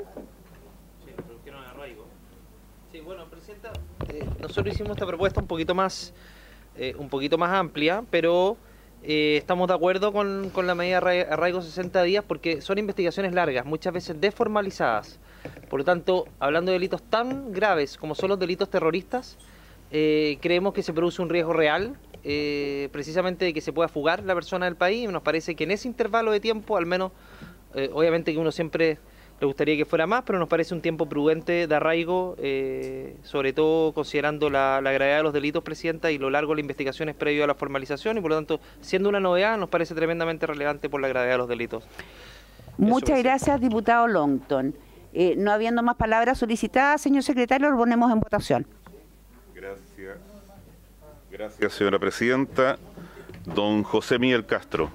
Sí, bueno, Presidenta, nosotros hicimos esta propuesta un poquito más amplia, pero estamos de acuerdo con la medida de arraigo 60 días porque son investigaciones largas, muchas veces desformalizadas. Por lo tanto, hablando de delitos tan graves como son los delitos terroristas, creemos que se produce un riesgo real, precisamente de que se pueda fugar la persona del país, y nos parece que en ese intervalo de tiempo, al menos, obviamente que uno siempre le gustaría que fuera más, pero nos parece un tiempo prudente de arraigo, sobre todo considerando la gravedad de los delitos, Presidenta, y lo largo de la investigación es previo a la formalización, y por lo tanto, siendo una novedad, nos parece tremendamente relevante por la gravedad de los delitos. Muchas gracias, diputado Longton. No habiendo más palabras solicitadas, señor secretario, lo ponemos en votación. Gracias. Gracias, señora Presidenta. Don José Miguel Castro.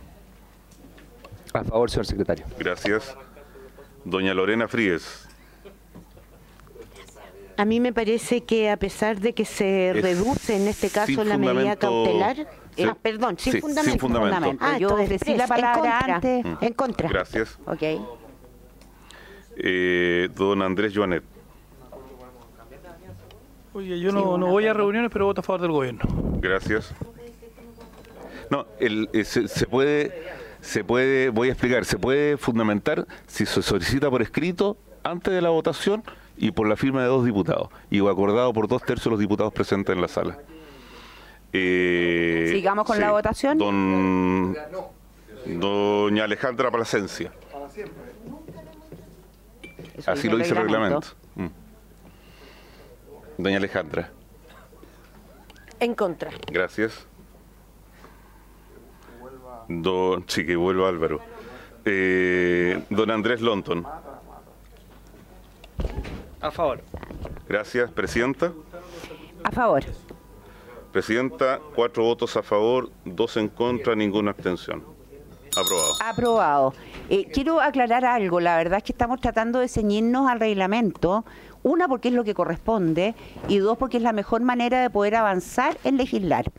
A favor, señor secretario. Gracias. Doña Lorena Fríes. A mí me parece que a pesar de que se reduce en este caso la medida cautelar... perdón, sin fundamento. Sin fundamento. Yo ofrecí la palabra antes. En contra. Gracias. Ok. Don Andrés Joanet. Oye, yo no voy a reuniones, pero voto a favor del gobierno. Gracias. No, se puede, voy a explicar, se puede fundamentar si se solicita por escrito antes de la votación y por la firma de 2 diputados, y acordado por 2/3 de los diputados presentes en la sala. Sigamos con la votación. Doña Alejandra Plasencia. Así lo dice el reglamento. Doña Alejandra. En contra. Gracias. Sí, que vuelva Álvaro. Don Andrés Longton. A favor. Gracias. Presidenta. A favor. Presidenta, 4 votos a favor, 2 en contra, ninguna abstención. Aprobado. Aprobado. Quiero aclarar algo. La verdad es que estamos tratando de ceñirnos al reglamento. Una, porque es lo que corresponde, y 2, porque es la mejor manera de poder avanzar en legislar.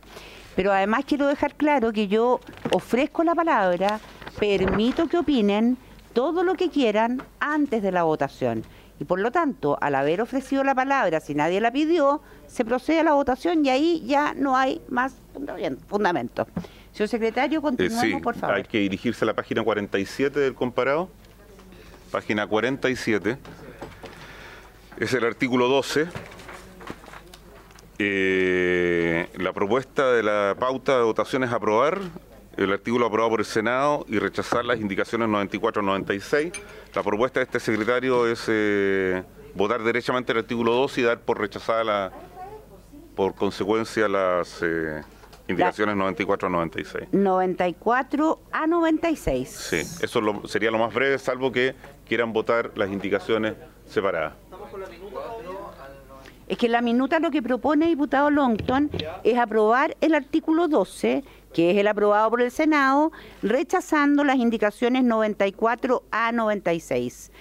Pero además quiero dejar claro que yo ofrezco la palabra, permito que opinen todo lo que quieran antes de la votación. Y por lo tanto, al haber ofrecido la palabra, si nadie la pidió, se procede a la votación y ahí ya no hay más fundamento. Señor secretario, continuemos, por favor. Hay que dirigirse a la página 47 del comparado. Página 47. Es el artículo 12. La propuesta de la pauta de votación es aprobar el artículo aprobado por el Senado y rechazar las indicaciones 94 y 96. La propuesta de este secretario es votar derechamente el artículo 2 y dar por rechazada por consecuencia las indicaciones 94 a 96. 94 a 96. Sí, eso sería lo más breve, salvo que quieran votar las indicaciones separadas. Es que la minuta lo que propone, diputado Longton, es aprobar el artículo 12, que es el aprobado por el Senado, rechazando las indicaciones 94 a 96.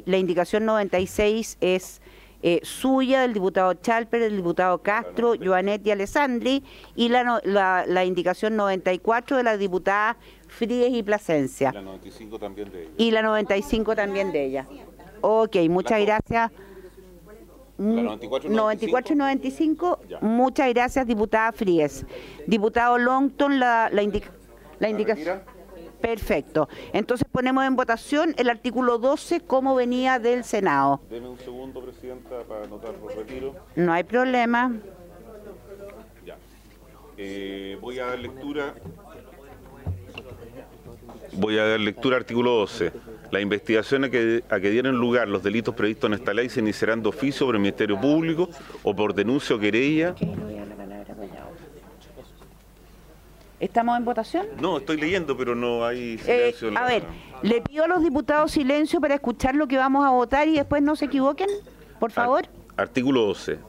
La indicación 96 es suya, del diputado Chalper, del diputado Castro, Joanet y Alessandri, y la indicación 94 de la diputada Fríes y Plasencia. La 95 también de ella. Y la 95 también de ella. Ok, muchas gracias. 94 y 95. Ya. Muchas gracias, diputada Fríes. Diputado Longton, la indicación. Perfecto. Entonces ponemos en votación el artículo 12 como venía del Senado. Deme un segundo, Presidenta, para anotar los retiros. No hay problema. Ya. Voy a dar lectura. Voy a dar lectura al artículo 12. Las investigaciones a que dieron lugar los delitos previstos en esta ley se iniciarán de oficio por el Ministerio Público o por denuncia o querella. ¿Estamos en votación? No, estoy leyendo, pero no hay silencio. A ver, le pido a los diputados silencio para escuchar lo que vamos a votar y después no se equivoquen, por favor. Artículo 12.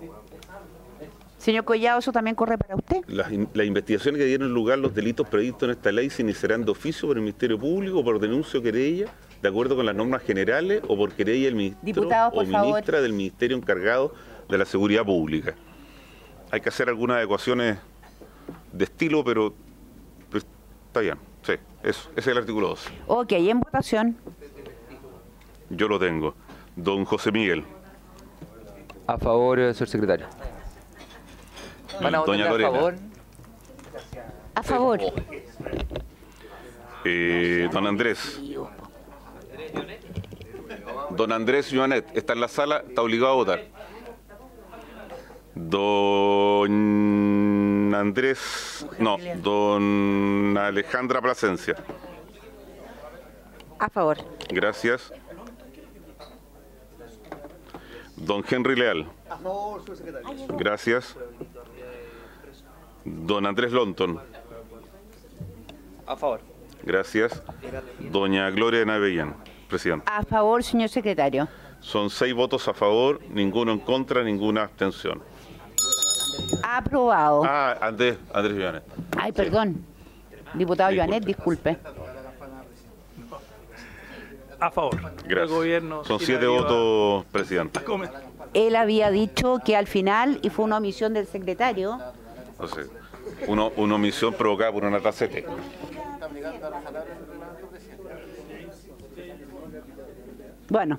Señor Collado, eso también corre para usted. Las investigaciones que dieron lugar los delitos previstos en esta ley se iniciarán de oficio por el Ministerio Público o por denuncia o querella, de acuerdo con las normas generales, o por querella del ministro Diputados, por o ministra favor. del Ministerio encargado de la Seguridad Pública. Hay que hacer algunas adecuaciones de estilo, pero está bien. Sí, eso, ese es el artículo 12. Ok, en votación. Yo lo tengo. Don José Miguel. A favor, señor secretario. ¿Van a votar Doña a Lorena. favor? A favor. Don Andrés. Don Andrés Joanet, está en la sala, está obligado a votar. Don Andrés, no, don Alejandra Plasencia. A favor. Gracias. Don Henry Leal. A favor, señor secretario. Gracias. Don Andrés Lonton. A favor. Gracias. Doña Gloria Navellán, presidenta. A favor, señor secretario. Son 6 votos a favor, ninguno en contra, ninguna abstención. Aprobado. Andrés Villanet. Ay, perdón. Diputado Disculpe. Joanet, disculpe. A favor. Gracias. El gobierno Son sí 7 la iba votos, presidenta. a comer. Él había dicho que al final, y fue una omisión del secretario, Entonces, una omisión provocada por una tacete. bueno.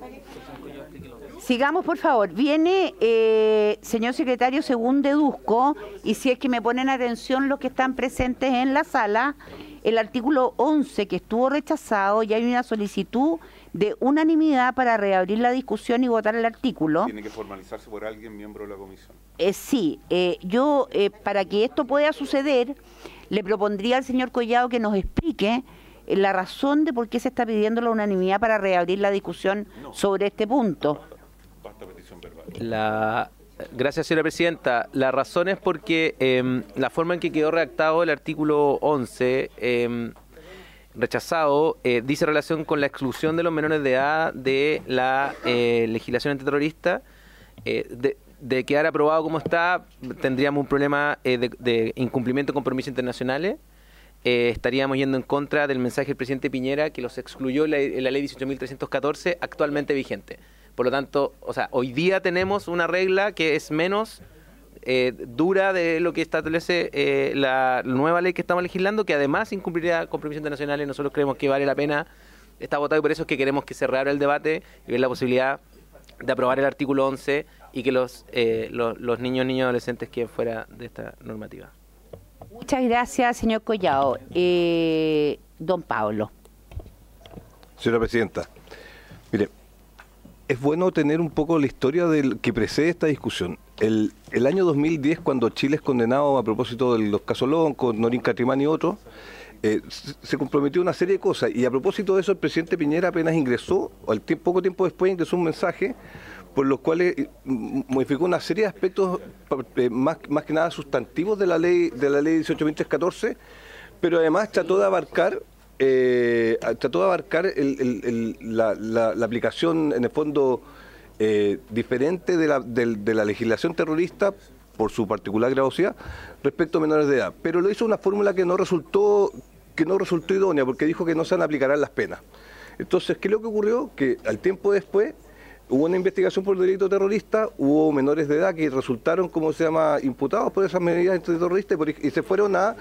Sigamos, por favor. Viene, señor secretario, según deduzco, y si es que me ponen atención los que están presentes en la sala, el artículo 11 que estuvo rechazado, y hay una solicitud de unanimidad para reabrir la discusión y votar el artículo. Tiene que formalizarse por alguien miembro de la comisión. Sí, yo, para que esto pueda suceder, le propondría al señor Collado que nos explique la razón de por qué se está pidiendo la unanimidad para reabrir la discusión sobre este punto. Basta petición verbal. Gracias, señora presidenta. La razón es porque la forma en que quedó redactado el artículo 11, rechazado, dice relación con la exclusión de los menores de edad de la legislación antiterrorista. De quedar aprobado como está, tendríamos un problema de incumplimiento de compromisos internacionales. Estaríamos yendo en contra del mensaje del presidente Piñera, que los excluyó en la ley 18.314, actualmente vigente. Por lo tanto, o sea, hoy día tenemos una regla que es menos dura de lo que establece la nueva ley que estamos legislando, que además incumpliría compromisos internacionales. Nosotros creemos que vale la pena estar votado, y por eso es que queremos que se reabra el debate y ver la posibilidad de aprobar el artículo 11 y que los niños y adolescentes queden fuera de esta normativa. Muchas gracias, señor Collado. Don Pablo. Señora presidenta, mire, es bueno tener un poco la historia del que precede esta discusión. El año 2010, cuando Chile es condenado a propósito de los casos Lonco, Norín Catrimán y otros, se comprometió una serie de cosas, y a propósito de eso el presidente Piñera apenas ingresó, poco tiempo después ingresó un mensaje por los cuales modificó una serie de aspectos más que nada sustantivos de la ley 18.314, pero además trató de abarcar la aplicación en el fondo diferente de la legislación terrorista por su particular gravosidad respecto a menores de edad, pero lo hizo una fórmula que no resultó idónea, porque dijo que no se van a aplicar las penas. Entonces, ¿qué es lo que ocurrió? Que al tiempo después hubo una investigación por delito terrorista, hubo menores de edad que resultaron, imputados por esas medidas antiterroristas y se fueron a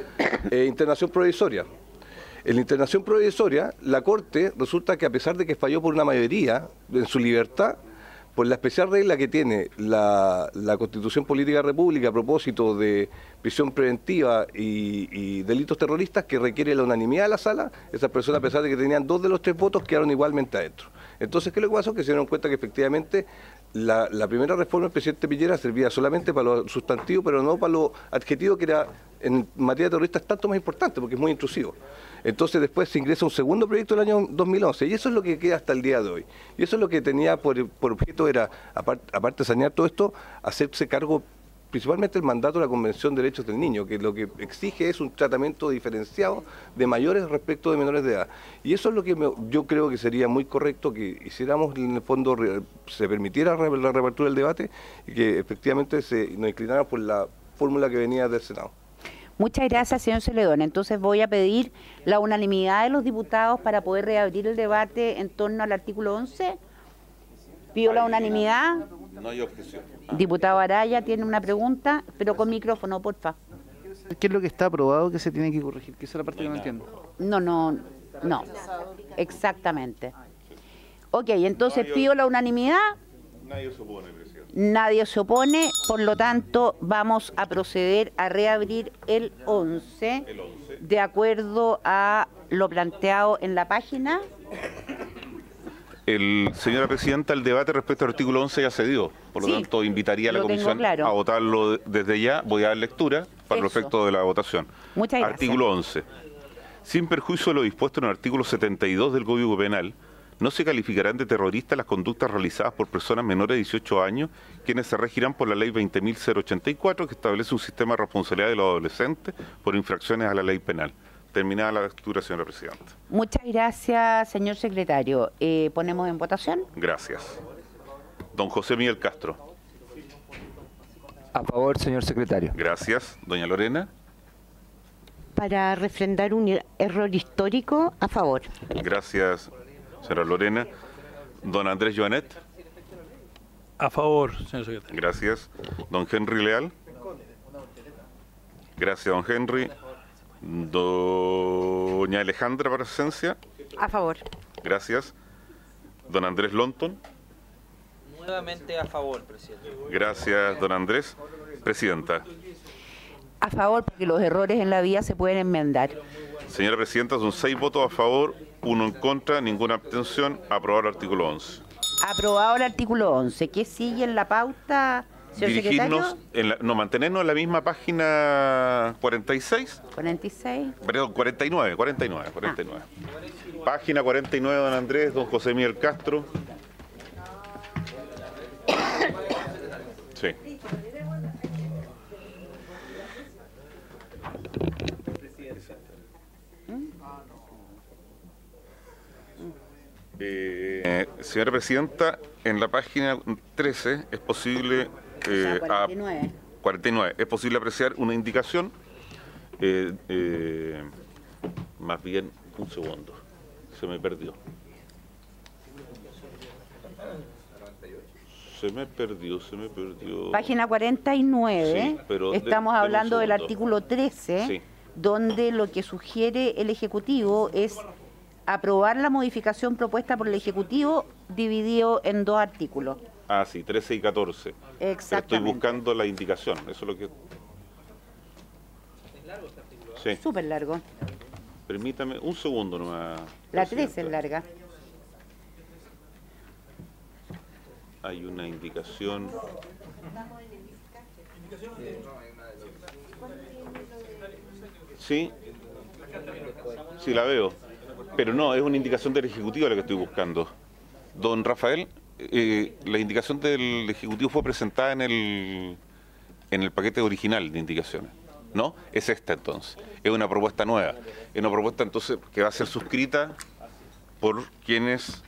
internación provisoria. En la internación provisoria, la Corte resulta que a pesar de que falló por una mayoría en su libertad, por la especial regla que tiene la Constitución Política de la República a propósito de prisión preventiva y delitos terroristas, que requiere la unanimidad de la sala, esas personas, a pesar de que tenían 2 de los 3 votos, quedaron igualmente adentro. Entonces, ¿qué es lo que pasó? Que se dieron cuenta que efectivamente la primera reforma del presidente Piñera servía solamente para los sustantivos, pero no para los adjetivos, que era en materia terrorista es tanto más importante porque es muy intrusivo. Entonces después se ingresa un segundo proyecto del año 2011 y eso es lo que queda hasta el día de hoy. Y eso es lo que tenía por objeto, era, aparte de sanear todo esto, hacerse cargo principalmente el mandato de la Convención de Derechos del Niño, que lo que exige es un tratamiento diferenciado de mayores respecto de menores de edad. Y eso es lo que yo creo que sería muy correcto que hiciéramos, en el fondo, se permitiera la reapertura del debate y que efectivamente nos inclináramos por la fórmula que venía del Senado. Muchas gracias, señor Celedón. Entonces voy a pedir la unanimidad de los diputados para poder reabrir el debate en torno al artículo 11. Pido la unanimidad. No hay objeción. Diputado Araya tiene una pregunta, pero con micrófono, porfa. ¿Qué es lo que está aprobado que se tiene que corregir? Que esa es la parte que no entiendo. No. Exactamente. Ok, entonces pido la unanimidad. Nadie se opone, presidente. Nadie se opone, por lo tanto vamos a proceder a reabrir el 11, de acuerdo a lo planteado en la página. Señora Presidenta, el debate respecto al artículo 11 ya se dio, por lo tanto invitaría a la comisión a votarlo desde ya. Voy a dar lectura para el efecto de la votación. Muchas gracias. Artículo 11. Sin perjuicio de lo dispuesto en el artículo 72 del Código Penal, no se calificarán de terroristas las conductas realizadas por personas menores de 18 años, quienes se regirán por la Ley 20.084, que establece un sistema de responsabilidad de los adolescentes por infracciones a la ley penal. Terminada la lectura, señora Presidenta. Muchas gracias, señor secretario. ¿Ponemos en votación? Gracias. Don José Miguel Castro. A favor, señor secretario. Gracias. Doña Lorena. Para refrendar un error histórico, a favor. Gracias, señora Lorena. Don Andrés Joanet. A favor, señor secretario. Gracias. Don Henry Leal. Gracias, don Henry. Doña Alejandra Plasencia. A favor. Gracias. Don Andrés Lonton. Nuevamente a favor, presidente. Gracias, don Andrés. Presidenta. A favor, porque los errores en la vía se pueden enmendar. Señora Presidenta, son 6 votos a favor, 1 en contra, ninguna abstención. Aprobado el artículo 11. Aprobado el artículo 11. ¿Qué sigue en la pauta, señor secretario? Mantenernos en la misma página 46. 46. Perdón, 49. Página 49, don Andrés, don José Miguel Castro. Sí. Señora Presidenta, en la página 13 es posible... 49. Es posible apreciar una indicación, más bien, un segundo, se me perdió. Se me perdió. Página 49, sí, pero estamos hablando del artículo 13, sí, donde lo que sugiere el Ejecutivo es aprobar la modificación propuesta por el Ejecutivo dividido en 2 artículos. Ah, sí, 13 y 14. Exactamente. Estoy buscando la indicación, eso es lo que... ¿Es largo este artículo? Sí. Súper largo. Permítame un segundo nomás. La 13 es larga. Hay una indicación... Sí, la veo. Pero no, es una indicación del Ejecutivo la que estoy buscando. Don Rafael, la indicación del Ejecutivo fue presentada en el paquete original de indicaciones, ¿no? Es esta entonces. Es una propuesta nueva. Es una propuesta entonces que va a ser suscrita por quienes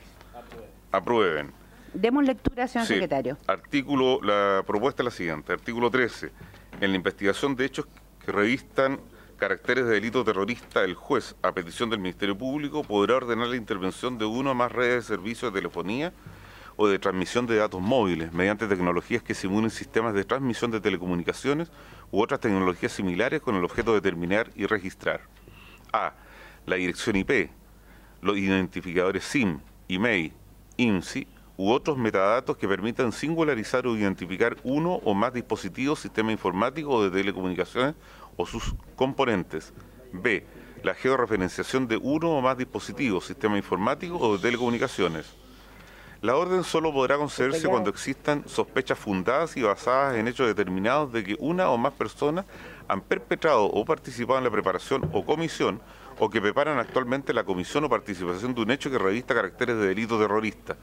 aprueben. Demos lectura, señor secretario. La propuesta es la siguiente. Artículo 13. En la investigación de hechos que revistan caracteres de delito terrorista, el juez, a petición del Ministerio Público, podrá ordenar la intervención de 1 o más redes de servicios de telefonía o de transmisión de datos móviles mediante tecnologías que simulen sistemas de transmisión de telecomunicaciones u otras tecnologías similares con el objeto de determinar y registrar. A. La dirección IP, los identificadores SIM, IMEI, IMSI u otros metadatos que permitan singularizar o identificar uno o más dispositivos, sistema informático o de telecomunicaciones o sus componentes. B. La georreferenciación de uno o más dispositivos, sistema informático o de telecomunicaciones. La orden solo podrá concederse cuando existan sospechas fundadas y basadas en hechos determinados de que una o más personas han perpetrado o participado en la preparación o comisión o que preparan actualmente la comisión o participación de un hecho que revista caracteres de delito terrorista,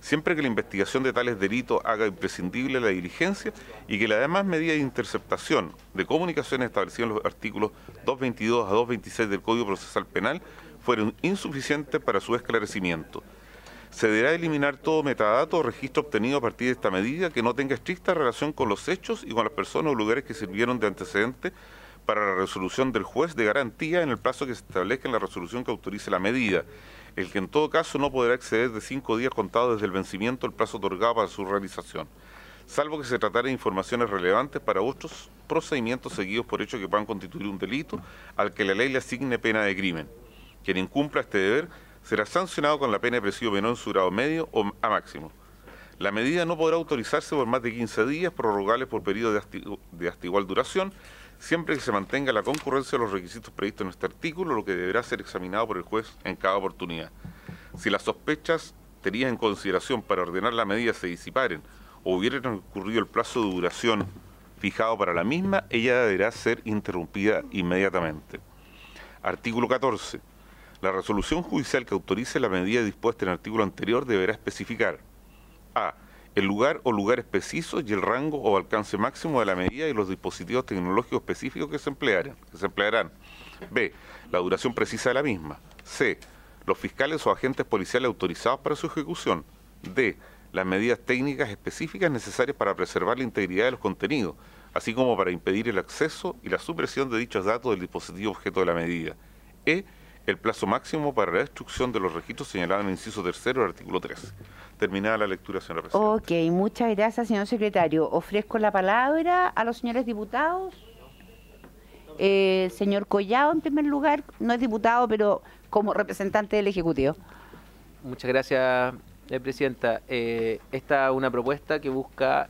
siempre que la investigación de tales delitos haga imprescindible la diligencia y que las demás medidas de interceptación de comunicaciones establecidas en los artículos 222 a 226 del Código Procesal Penal fueron insuficientes para su esclarecimiento. Se deberá eliminar todo metadato o registro obtenido a partir de esta medida que no tenga estricta relación con los hechos y con las personas o lugares que sirvieron de antecedente para la resolución del juez de garantía en el plazo que se establezca en la resolución que autorice la medida, el que en todo caso no podrá exceder de 5 días contados desde el vencimiento del plazo otorgado para su realización, salvo que se tratara de informaciones relevantes para otros procedimientos seguidos por hechos que puedan constituir un delito al que la ley le asigne pena de crimen. Quien incumpla este deber será sancionado con la pena de presidio menor en su grado medio o a máximo. La medida no podrá autorizarse por más de 15 días, prorrogables por periodo de hasta igual duración, siempre que se mantenga la concurrencia de los requisitos previstos en este artículo, lo que deberá ser examinado por el juez en cada oportunidad. Si las sospechas tenidas en consideración para ordenar la medida se disiparen o hubiera transcurrido el plazo de duración fijado para la misma, ella deberá ser interrumpida inmediatamente. Artículo 14. La resolución judicial que autorice la medida dispuesta en el artículo anterior deberá especificar: A. El lugar o lugares precisos y el rango o alcance máximo de la medida y los dispositivos tecnológicos específicos que se emplearán. B. La duración precisa de la misma. C. Los fiscales o agentes policiales autorizados para su ejecución. D. Las medidas técnicas específicas necesarias para preservar la integridad de los contenidos, así como para impedir el acceso y la supresión de dichos datos del dispositivo objeto de la medida. E. El plazo máximo para la destrucción de los registros señalados en el inciso 3 del artículo 13. Terminada la lectura, señora presidenta. Ok, muchas gracias, señor secretario. Ofrezco la palabra a los señores diputados. El señor Collado, en primer lugar, no es diputado, pero como representante del Ejecutivo. Muchas gracias, presidenta. Esta es una propuesta que busca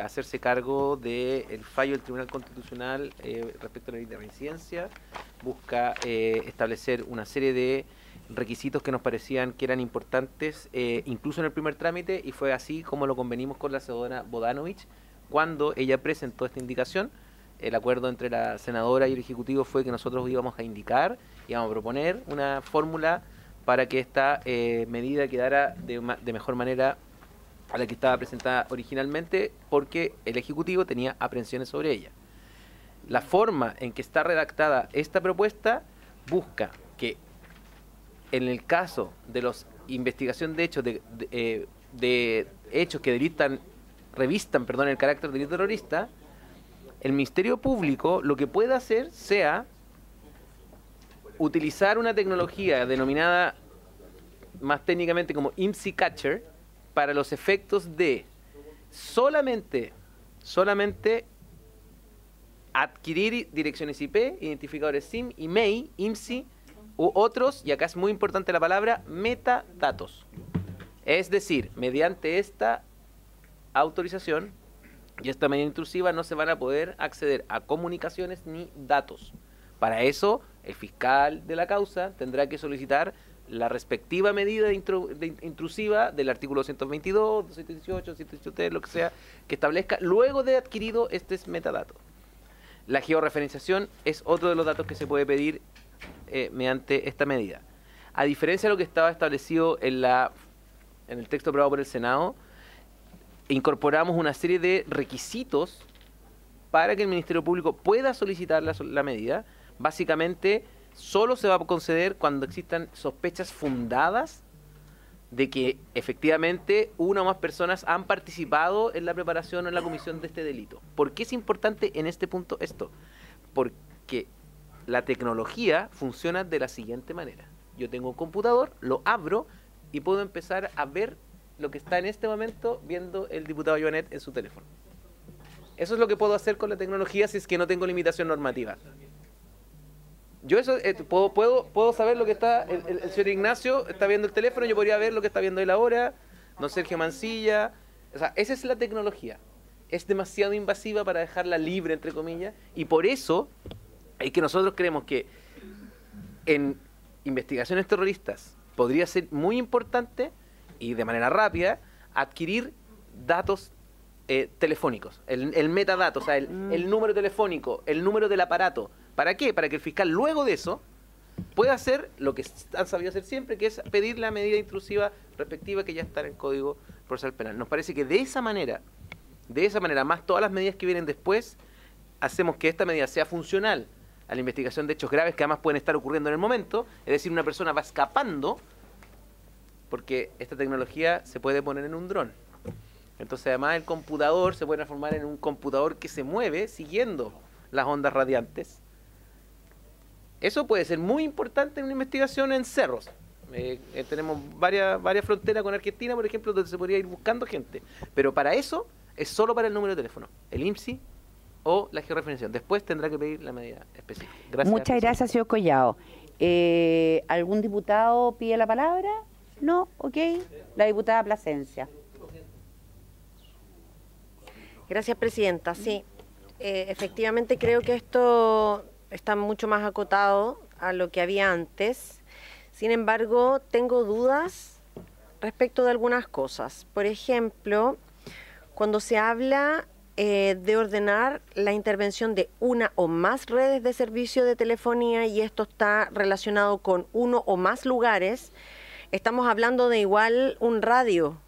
hacerse cargo del fallo del Tribunal Constitucional respecto a la ley de reincidencia. Busca establecer una serie de requisitos que nos parecían que eran importantes, incluso en el primer trámite, y fue así como lo convenimos con la senadora Bodanovich cuando ella presentó esta indicación. El acuerdo entre la senadora y el Ejecutivo fue que nosotros íbamos a indicar, íbamos a proponer una fórmula para que esta medida quedara de mejor manera a la que estaba presentada originalmente, porque el Ejecutivo tenía aprehensiones sobre ella. La forma en que está redactada esta propuesta busca que en el caso de la investigación de hechos de hechos que revistan el carácter de delito terrorista, el Ministerio Público lo que pueda hacer sea utilizar una tecnología denominada más técnicamente como IMSI Catcher para los efectos de solamente adquirir direcciones IP, identificadores SIM, IMEI, IMSI u otros, y acá es muy importante la palabra, metadatos. Es decir, mediante esta autorización y esta medida intrusiva no se van a poder acceder a comunicaciones ni datos. Para eso, el fiscal de la causa tendrá que solicitar la respectiva medida intrusiva del artículo 222, 218, 218, lo que sea, que establezca luego de adquirido estos metadatos. La georreferenciación es otro de los datos que se puede pedir mediante esta medida. A diferencia de lo que estaba establecido en el texto aprobado por el Senado, incorporamos una serie de requisitos para que el Ministerio Público pueda solicitar la medida. Básicamente, solo se va a conceder cuando existan sospechas fundadas de que efectivamente una o más personas han participado en la preparación o en la comisión de este delito. ¿Por qué es importante en este punto esto? Porque la tecnología funciona de la siguiente manera. Yo tengo un computador, lo abro y puedo empezar a ver lo que está en este momento viendo el diputado Joanet en su teléfono. Eso es lo que puedo hacer con la tecnología si es que no tengo limitación normativa. Yo eso puedo saber lo que está, el señor Ignacio está viendo el teléfono, yo podría ver lo que está viendo él ahora, don Sergio Mancilla. O sea, esa es la tecnología. Es demasiado invasiva para dejarla libre, entre comillas, y por eso es que nosotros creemos que en investigaciones terroristas podría ser muy importante y de manera rápida adquirir datos telefónicos, el metadato, o sea, el número telefónico, el número del aparato. ¿Para qué? Para que el fiscal luego de eso pueda hacer lo que han sabido hacer siempre, que es pedir la medida intrusiva respectiva que ya está en el Código Procesal Penal. Nos parece que de esa manera, más todas las medidas que vienen después, hacemos que esta medida sea funcional a la investigación de hechos graves que además pueden estar ocurriendo en el momento, es decir, una persona va escapando, porque esta tecnología se puede poner en un dron. Entonces además el computador se puede transformar en un computador que se mueve siguiendo las ondas radiantes. Eso puede ser muy importante en una investigación en cerros. Tenemos varias fronteras con Argentina, por ejemplo, donde se podría ir buscando gente. Pero para eso es solo para el número de teléfono, el IMSI o la georreferenciación. Después tendrá que pedir la medida específica. Gracias. Muchas gracias, señor Collado. ¿Algún diputado pide la palabra? No, ok. La diputada Plasencia. Gracias, presidenta. Sí, efectivamente creo que esto está mucho más acotado a lo que había antes. Sin embargo, tengo dudas respecto de algunas cosas. Por ejemplo, cuando se habla de ordenar la intervención de una o más redes de servicio de telefonía y esto está relacionado con uno o más lugares, estamos hablando de igual un radio.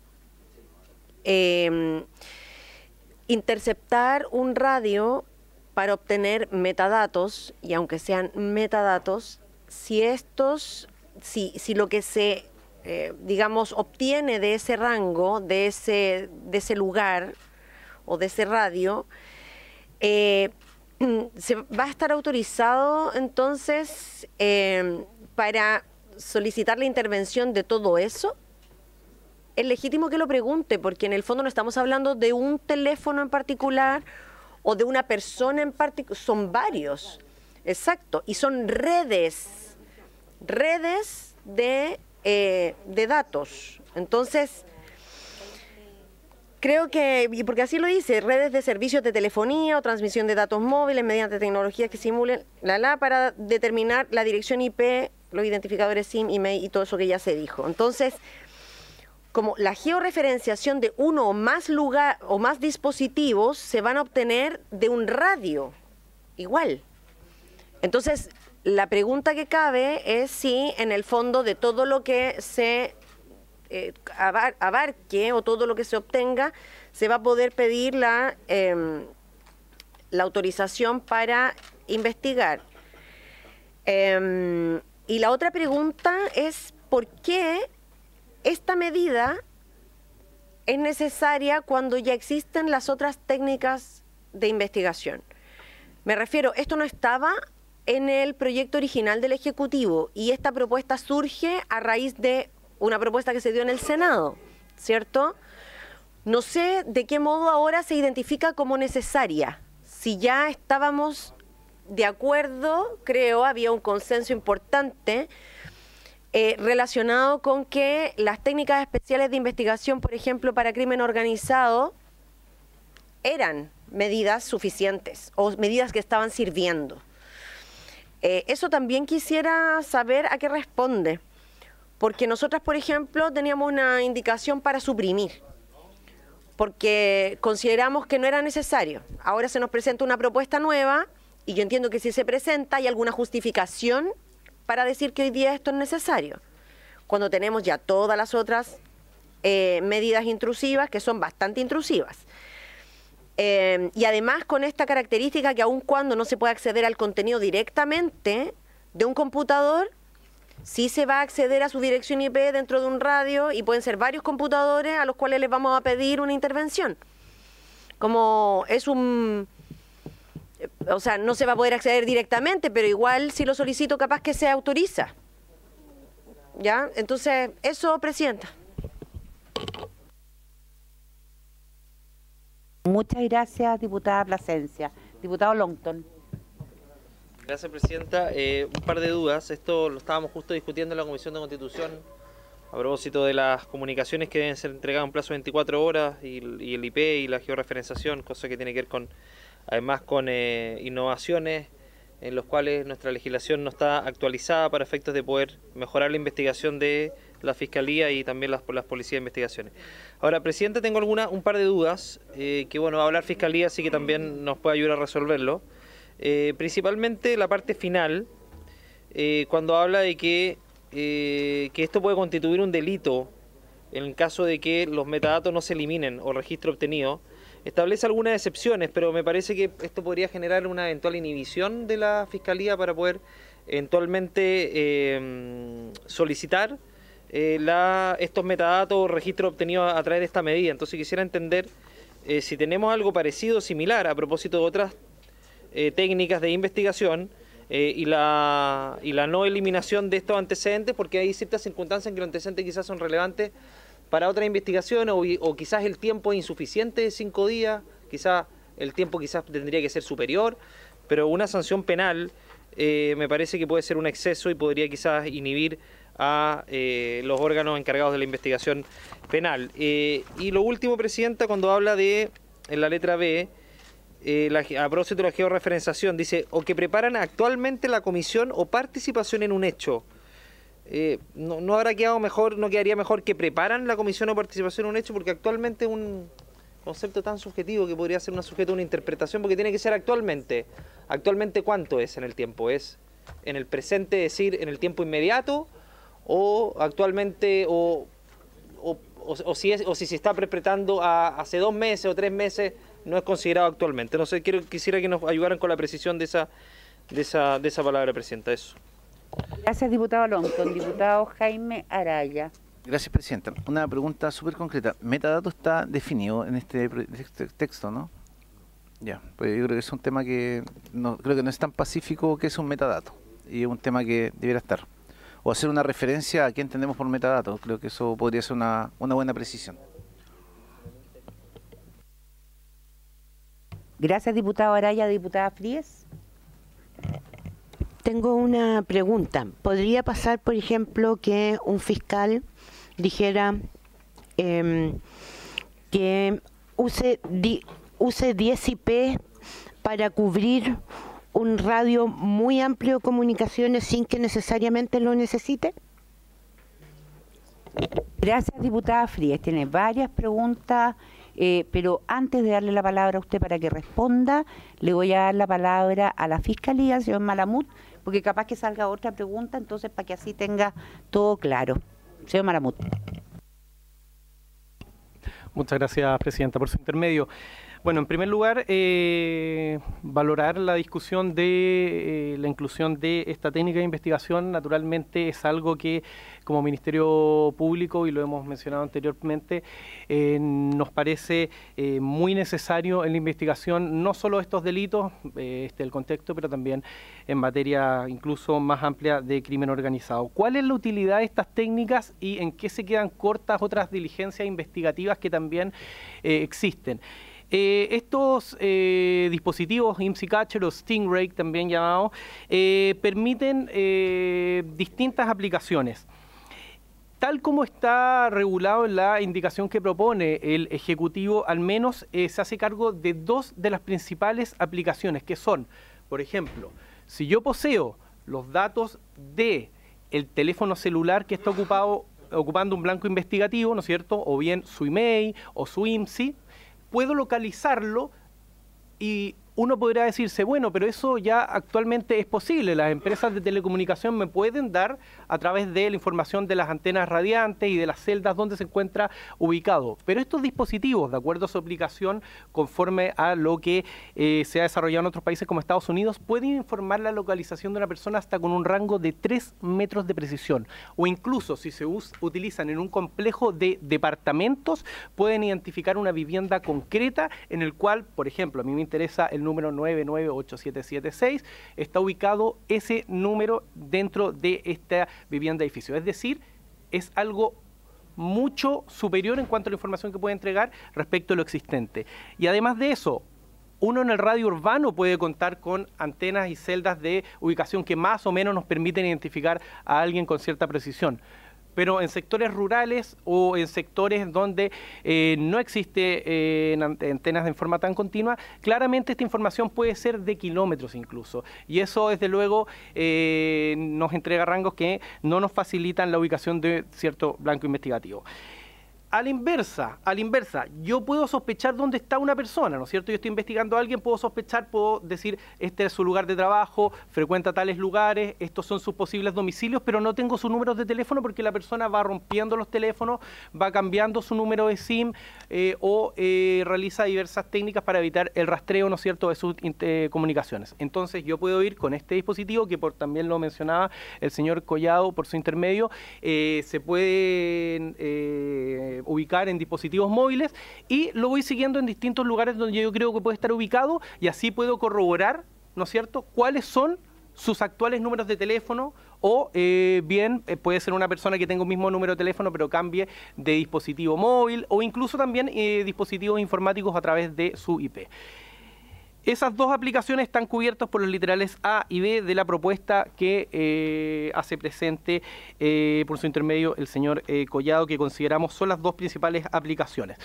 Interceptar un radio para obtener metadatos, y aunque sean metadatos, si lo que se, digamos, obtiene de ese rango, de ese lugar o de ese radio, se va a estar autorizado entonces para solicitar la intervención de todo eso. Es legítimo que lo pregunte, porque en el fondo no estamos hablando de un teléfono en particular o de una persona en particular, son varios, exacto, y son redes de datos. Entonces, creo que, y porque así lo dice, redes de servicios de telefonía o transmisión de datos móviles mediante tecnologías que simulen para determinar la dirección IP, los identificadores SIM, email y todo eso que ya se dijo. Entonces, como la georreferenciación de uno o más dispositivos se van a obtener de un radio, igual. Entonces, la pregunta que cabe es si en el fondo de todo lo que se abarque o todo lo que se obtenga, se va a poder pedir la autorización para investigar. Y la otra pregunta es ¿por qué esta medida es necesaria cuando ya existen las otras técnicas de investigación? Me refiero, esto no estaba en el proyecto original del Ejecutivo y esta propuesta surge a raíz de una propuesta que se dio en el Senado, ¿cierto? No sé de qué modo ahora se identifica como necesaria. Si ya estábamos de acuerdo, creo, había un consenso importante relacionado con que las técnicas especiales de investigación, por ejemplo, para crimen organizado, eran medidas suficientes o medidas que estaban sirviendo. Eso también quisiera saber a qué responde, porque nosotras, por ejemplo, teníamos una indicación para suprimir, porque consideramos que no era necesario. Ahora se nos presenta una propuesta nueva y yo entiendo que si se presenta hay alguna justificación para decir que hoy día esto es necesario, cuando tenemos ya todas las otras medidas intrusivas, que son bastante intrusivas. Y además con esta característica que aun cuando no se puede acceder al contenido directamente de un computador, sí se va a acceder a su dirección IP dentro de un radio y pueden ser varios computadores a los cuales les vamos a pedir una intervención. Como es un... O sea, no se va a poder acceder directamente, pero igual si lo solicito capaz que se autoriza. ¿Ya? Entonces, eso, presidenta. Muchas gracias, diputada Plasencia. Diputado Longton. Gracias, Presidenta. Un par de dudas. Esto lo estábamos justo discutiendo en la Comisión de Constitución a propósito de las comunicaciones que deben ser entregadas en un plazo de 24 horas y el IP y la georreferenciación, cosa que tiene que ver con, además, con innovaciones en los cuales nuestra legislación no está actualizada para efectos de poder mejorar la investigación de la Fiscalía y también las policías de investigaciones. Ahora, Presidenta, tengo un par de dudas que, bueno, va a hablar Fiscalía, así que también nos puede ayudar a resolverlo. Principalmente la parte final, cuando habla de que esto puede constituir un delito en el caso de que los metadatos no se eliminen o el registro obtenido, establece algunas excepciones, pero me parece que esto podría generar una eventual inhibición de la Fiscalía para poder eventualmente solicitar estos metadatos o registros obtenidos a través de esta medida. Entonces quisiera entender si tenemos algo parecido o similar a propósito de otras técnicas de investigación y la no eliminación de estos antecedentes, porque hay ciertas circunstancias en que los antecedentes quizás son relevantes para otras investigaciones o quizás el tiempo es insuficiente de 5 días, quizás el tiempo tendría que ser superior, pero una sanción penal me parece que puede ser un exceso y podría quizás inhibir a los órganos encargados de la investigación penal. Y lo último, Presidenta, cuando habla de, en la letra B, a propósito de la georreferenciación, dice, o que preparan actualmente la comisión o participación en un hecho. ¿No habrá quedado mejor, no quedaría mejor que preparan la comisión o participación en un hecho? Porque actualmente es un concepto tan subjetivo que podría ser sujeto a una interpretación, porque tiene que ser actualmente. ¿Actualmente cuánto es en el tiempo? ¿Es en el presente, es decir, en el tiempo inmediato? ¿O actualmente, o si se está interpretando hace 2 meses o 3 meses, no es considerado actualmente? No sé, quisiera que nos ayudaran con la precisión de esa palabra, Presidenta. Eso. Gracias, diputado Longton. Diputado Jaime Araya. Gracias, Presidenta. Una pregunta súper concreta. Metadato está definido en este texto, ¿no? Ya, pues yo creo que es un tema que creo que no es tan pacífico que es un metadato. Y es un tema que debiera estar. O hacer una referencia a qué entendemos por metadato. Creo que eso podría ser una buena precisión. Gracias, diputado Araya. Diputada Fríes. Tengo una pregunta. ¿Podría pasar, por ejemplo, que un fiscal dijera que use 10 IP para cubrir un radio muy amplio de comunicaciones sin que necesariamente lo necesite? Gracias, diputada Fríes. Tiene varias preguntas, pero antes de darle la palabra a usted para que responda, le voy a dar la palabra a la Fiscalía, señor Malamud, porque capaz que salga otra pregunta, entonces para que así tenga todo claro. Señor Malamud. Muchas gracias, Presidenta, por su intermedio. Bueno, en primer lugar, valorar la discusión de la inclusión de esta técnica de investigación. Naturalmente es algo que como Ministerio Público, y lo hemos mencionado anteriormente, nos parece muy necesario en la investigación, no solo estos delitos, el contexto, pero también en materia incluso más amplia de crimen organizado. ¿Cuál es la utilidad de estas técnicas y en qué se quedan cortas otras diligencias investigativas que también existen? Estos dispositivos IMSI Catcher o Stingray, también llamados, permiten distintas aplicaciones. Tal como está regulado en la indicación que propone el Ejecutivo, al menos se hace cargo de 2 de las principales aplicaciones, que son, por ejemplo, si yo poseo los datos de el teléfono celular que está ocupando un blanco investigativo, ¿no es cierto?, o bien su email o su IMSI, puedo localizarlo y uno podría decirse, bueno, pero eso ya actualmente es posible. Las empresas de telecomunicación me pueden dar a través de la información de las antenas radiantes y de las celdas donde se encuentra ubicado. Pero estos dispositivos, de acuerdo a su aplicación, conforme a lo que se ha desarrollado en otros países como Estados Unidos, pueden informar la localización de una persona hasta con un rango de 3 metros de precisión. O incluso, si se utilizan en un complejo de departamentos, pueden identificar una vivienda concreta en el cual, por ejemplo, a mí me interesa el número 998776, está ubicado ese número dentro de esta vivienda edificio. Es decir, es algo mucho superior en cuanto a la información que puede entregar respecto a lo existente. Y además de eso, uno en el radio urbano puede contar con antenas y celdas de ubicación que más o menos nos permiten identificar a alguien con cierta precisión. Pero en sectores rurales o en sectores donde no existe antenas en forma tan continua, claramente esta información puede ser de kilómetros incluso. Y eso, desde luego, nos entrega rangos que no nos facilitan la ubicación de cierto blanco investigativo. A la inversa, yo puedo sospechar dónde está una persona, ¿no es cierto? Yo estoy investigando a alguien, puedo sospechar, puedo decir, este es su lugar de trabajo, frecuenta tales lugares, estos son sus posibles domicilios, pero no tengo sus números de teléfono porque la persona va rompiendo los teléfonos, va cambiando su número de SIM o realiza diversas técnicas para evitar el rastreo, ¿no es cierto?, de sus comunicaciones. Entonces yo puedo ir con este dispositivo, que también lo mencionaba el señor Collado por su intermedio, se puede ubicar en dispositivos móviles y lo voy siguiendo en distintos lugares donde yo creo que puede estar ubicado y así puedo corroborar, ¿no es cierto?, cuáles son sus actuales números de teléfono o puede ser una persona que tenga un mismo número de teléfono pero cambie de dispositivo móvil o incluso también dispositivos informáticos a través de su IP. Esas dos aplicaciones están cubiertas por los literales A y B de la propuesta que hace presente por su intermedio el señor Collado, que consideramos son las dos principales aplicaciones.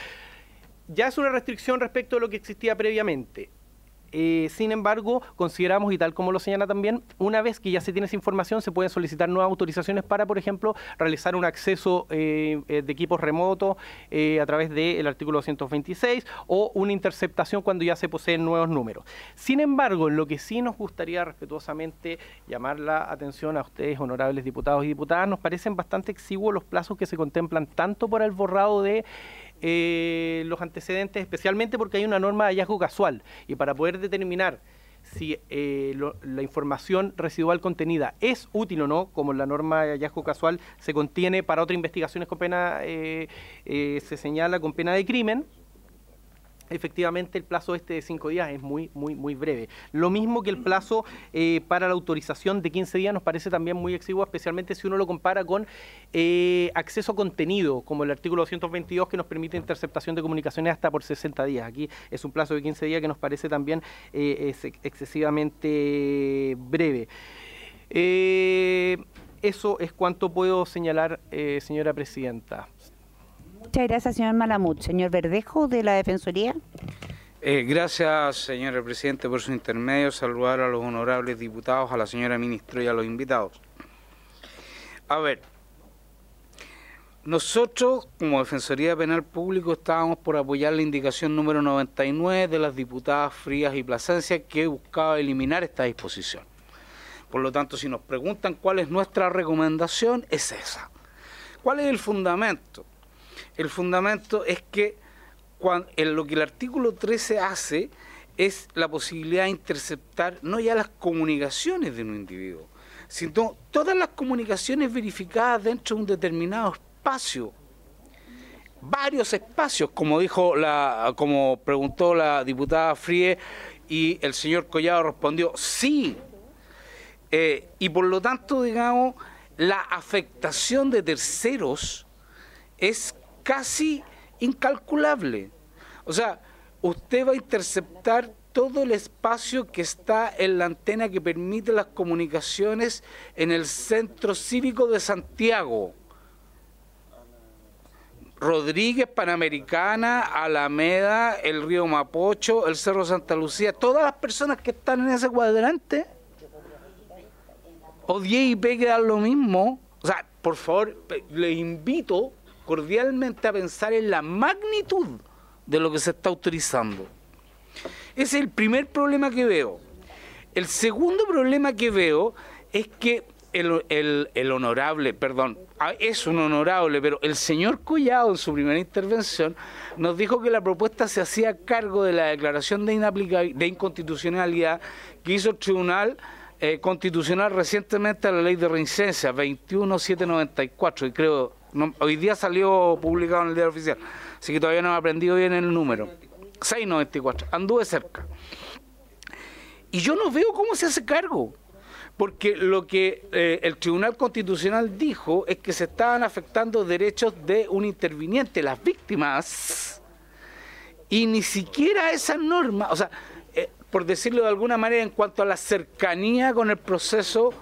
Ya es una restricción respecto a lo que existía previamente. Sin embargo, consideramos, y tal como lo señala también, una vez que ya se tiene esa información, se pueden solicitar nuevas autorizaciones para, por ejemplo, realizar un acceso de equipos remotos a través del artículo 226 o una interceptación cuando ya se poseen nuevos números. Sin embargo, lo que sí nos gustaría respetuosamente llamar la atención a ustedes, honorables diputados y diputadas, nos parecen bastante exiguos los plazos que se contemplan tanto para el borrado de los antecedentes, especialmente porque hay una norma de hallazgo casual y para poder determinar si la información residual contenida es útil o no, como la norma de hallazgo casual se contiene para otras investigaciones con pena, se señala con pena de crimen, efectivamente el plazo de 5 días es muy breve. Lo mismo que el plazo para la autorización de 15 días nos parece también muy exiguo, especialmente si uno lo compara con acceso a contenido, como el artículo 222 que nos permite interceptación de comunicaciones hasta por 60 días. Aquí es un plazo de 15 días que nos parece también excesivamente breve. Eso es cuanto puedo señalar, señora presidenta. Muchas gracias, señor Malamud. Señor Verdejo, de la Defensoría. Gracias, señora Presidente, por su intermedio. Saludar a los honorables diputados, a la señora ministra y a los invitados. A ver, nosotros, como Defensoría Penal Público, estábamos por apoyar la indicación número 99 de las diputadas Frías y Plasencia, que buscaba eliminar esta disposición. Por lo tanto, si nos preguntan cuál es nuestra recomendación, es esa. ¿Cuál es el fundamento? El fundamento es que lo que el artículo 13 hace es la posibilidad de interceptar no ya las comunicaciones de un individuo, sino todas las comunicaciones verificadas dentro de un determinado espacio. Varios espacios, como preguntó la diputada Fríe y el señor Collado respondió sí. Y por lo tanto, digamos, la afectación de terceros es casi incalculable. O sea, usted va a interceptar todo el espacio que está en la antena que permite las comunicaciones en el Centro Cívico de Santiago. Rodríguez, Panamericana, Alameda, el Río Mapocho, el Cerro Santa Lucía, todas las personas que están en ese cuadrante, o 10 IP que dan lo mismo. O sea, por favor, les invito cordialmente a pensar en la magnitud de lo que se está autorizando. Ese es el primer problema que veo. El segundo problema que veo es que el honorable, perdón, es un honorable, pero el señor Collado en su primera intervención nos dijo que la propuesta se hacía cargo de la declaración de inconstitucionalidad que hizo el Tribunal Constitucional recientemente a la ley de reincidencia 21794, y creo hoy día salió publicado en el diario oficial, así que todavía no he aprendido bien el número. 694, anduve cerca. Y yo no veo cómo se hace cargo, porque lo que el Tribunal Constitucional dijo es que se estaban afectando derechos de un interviniente, las víctimas, y ni siquiera esa norma, o sea, por decirlo de alguna manera, en cuanto a la cercanía con el proceso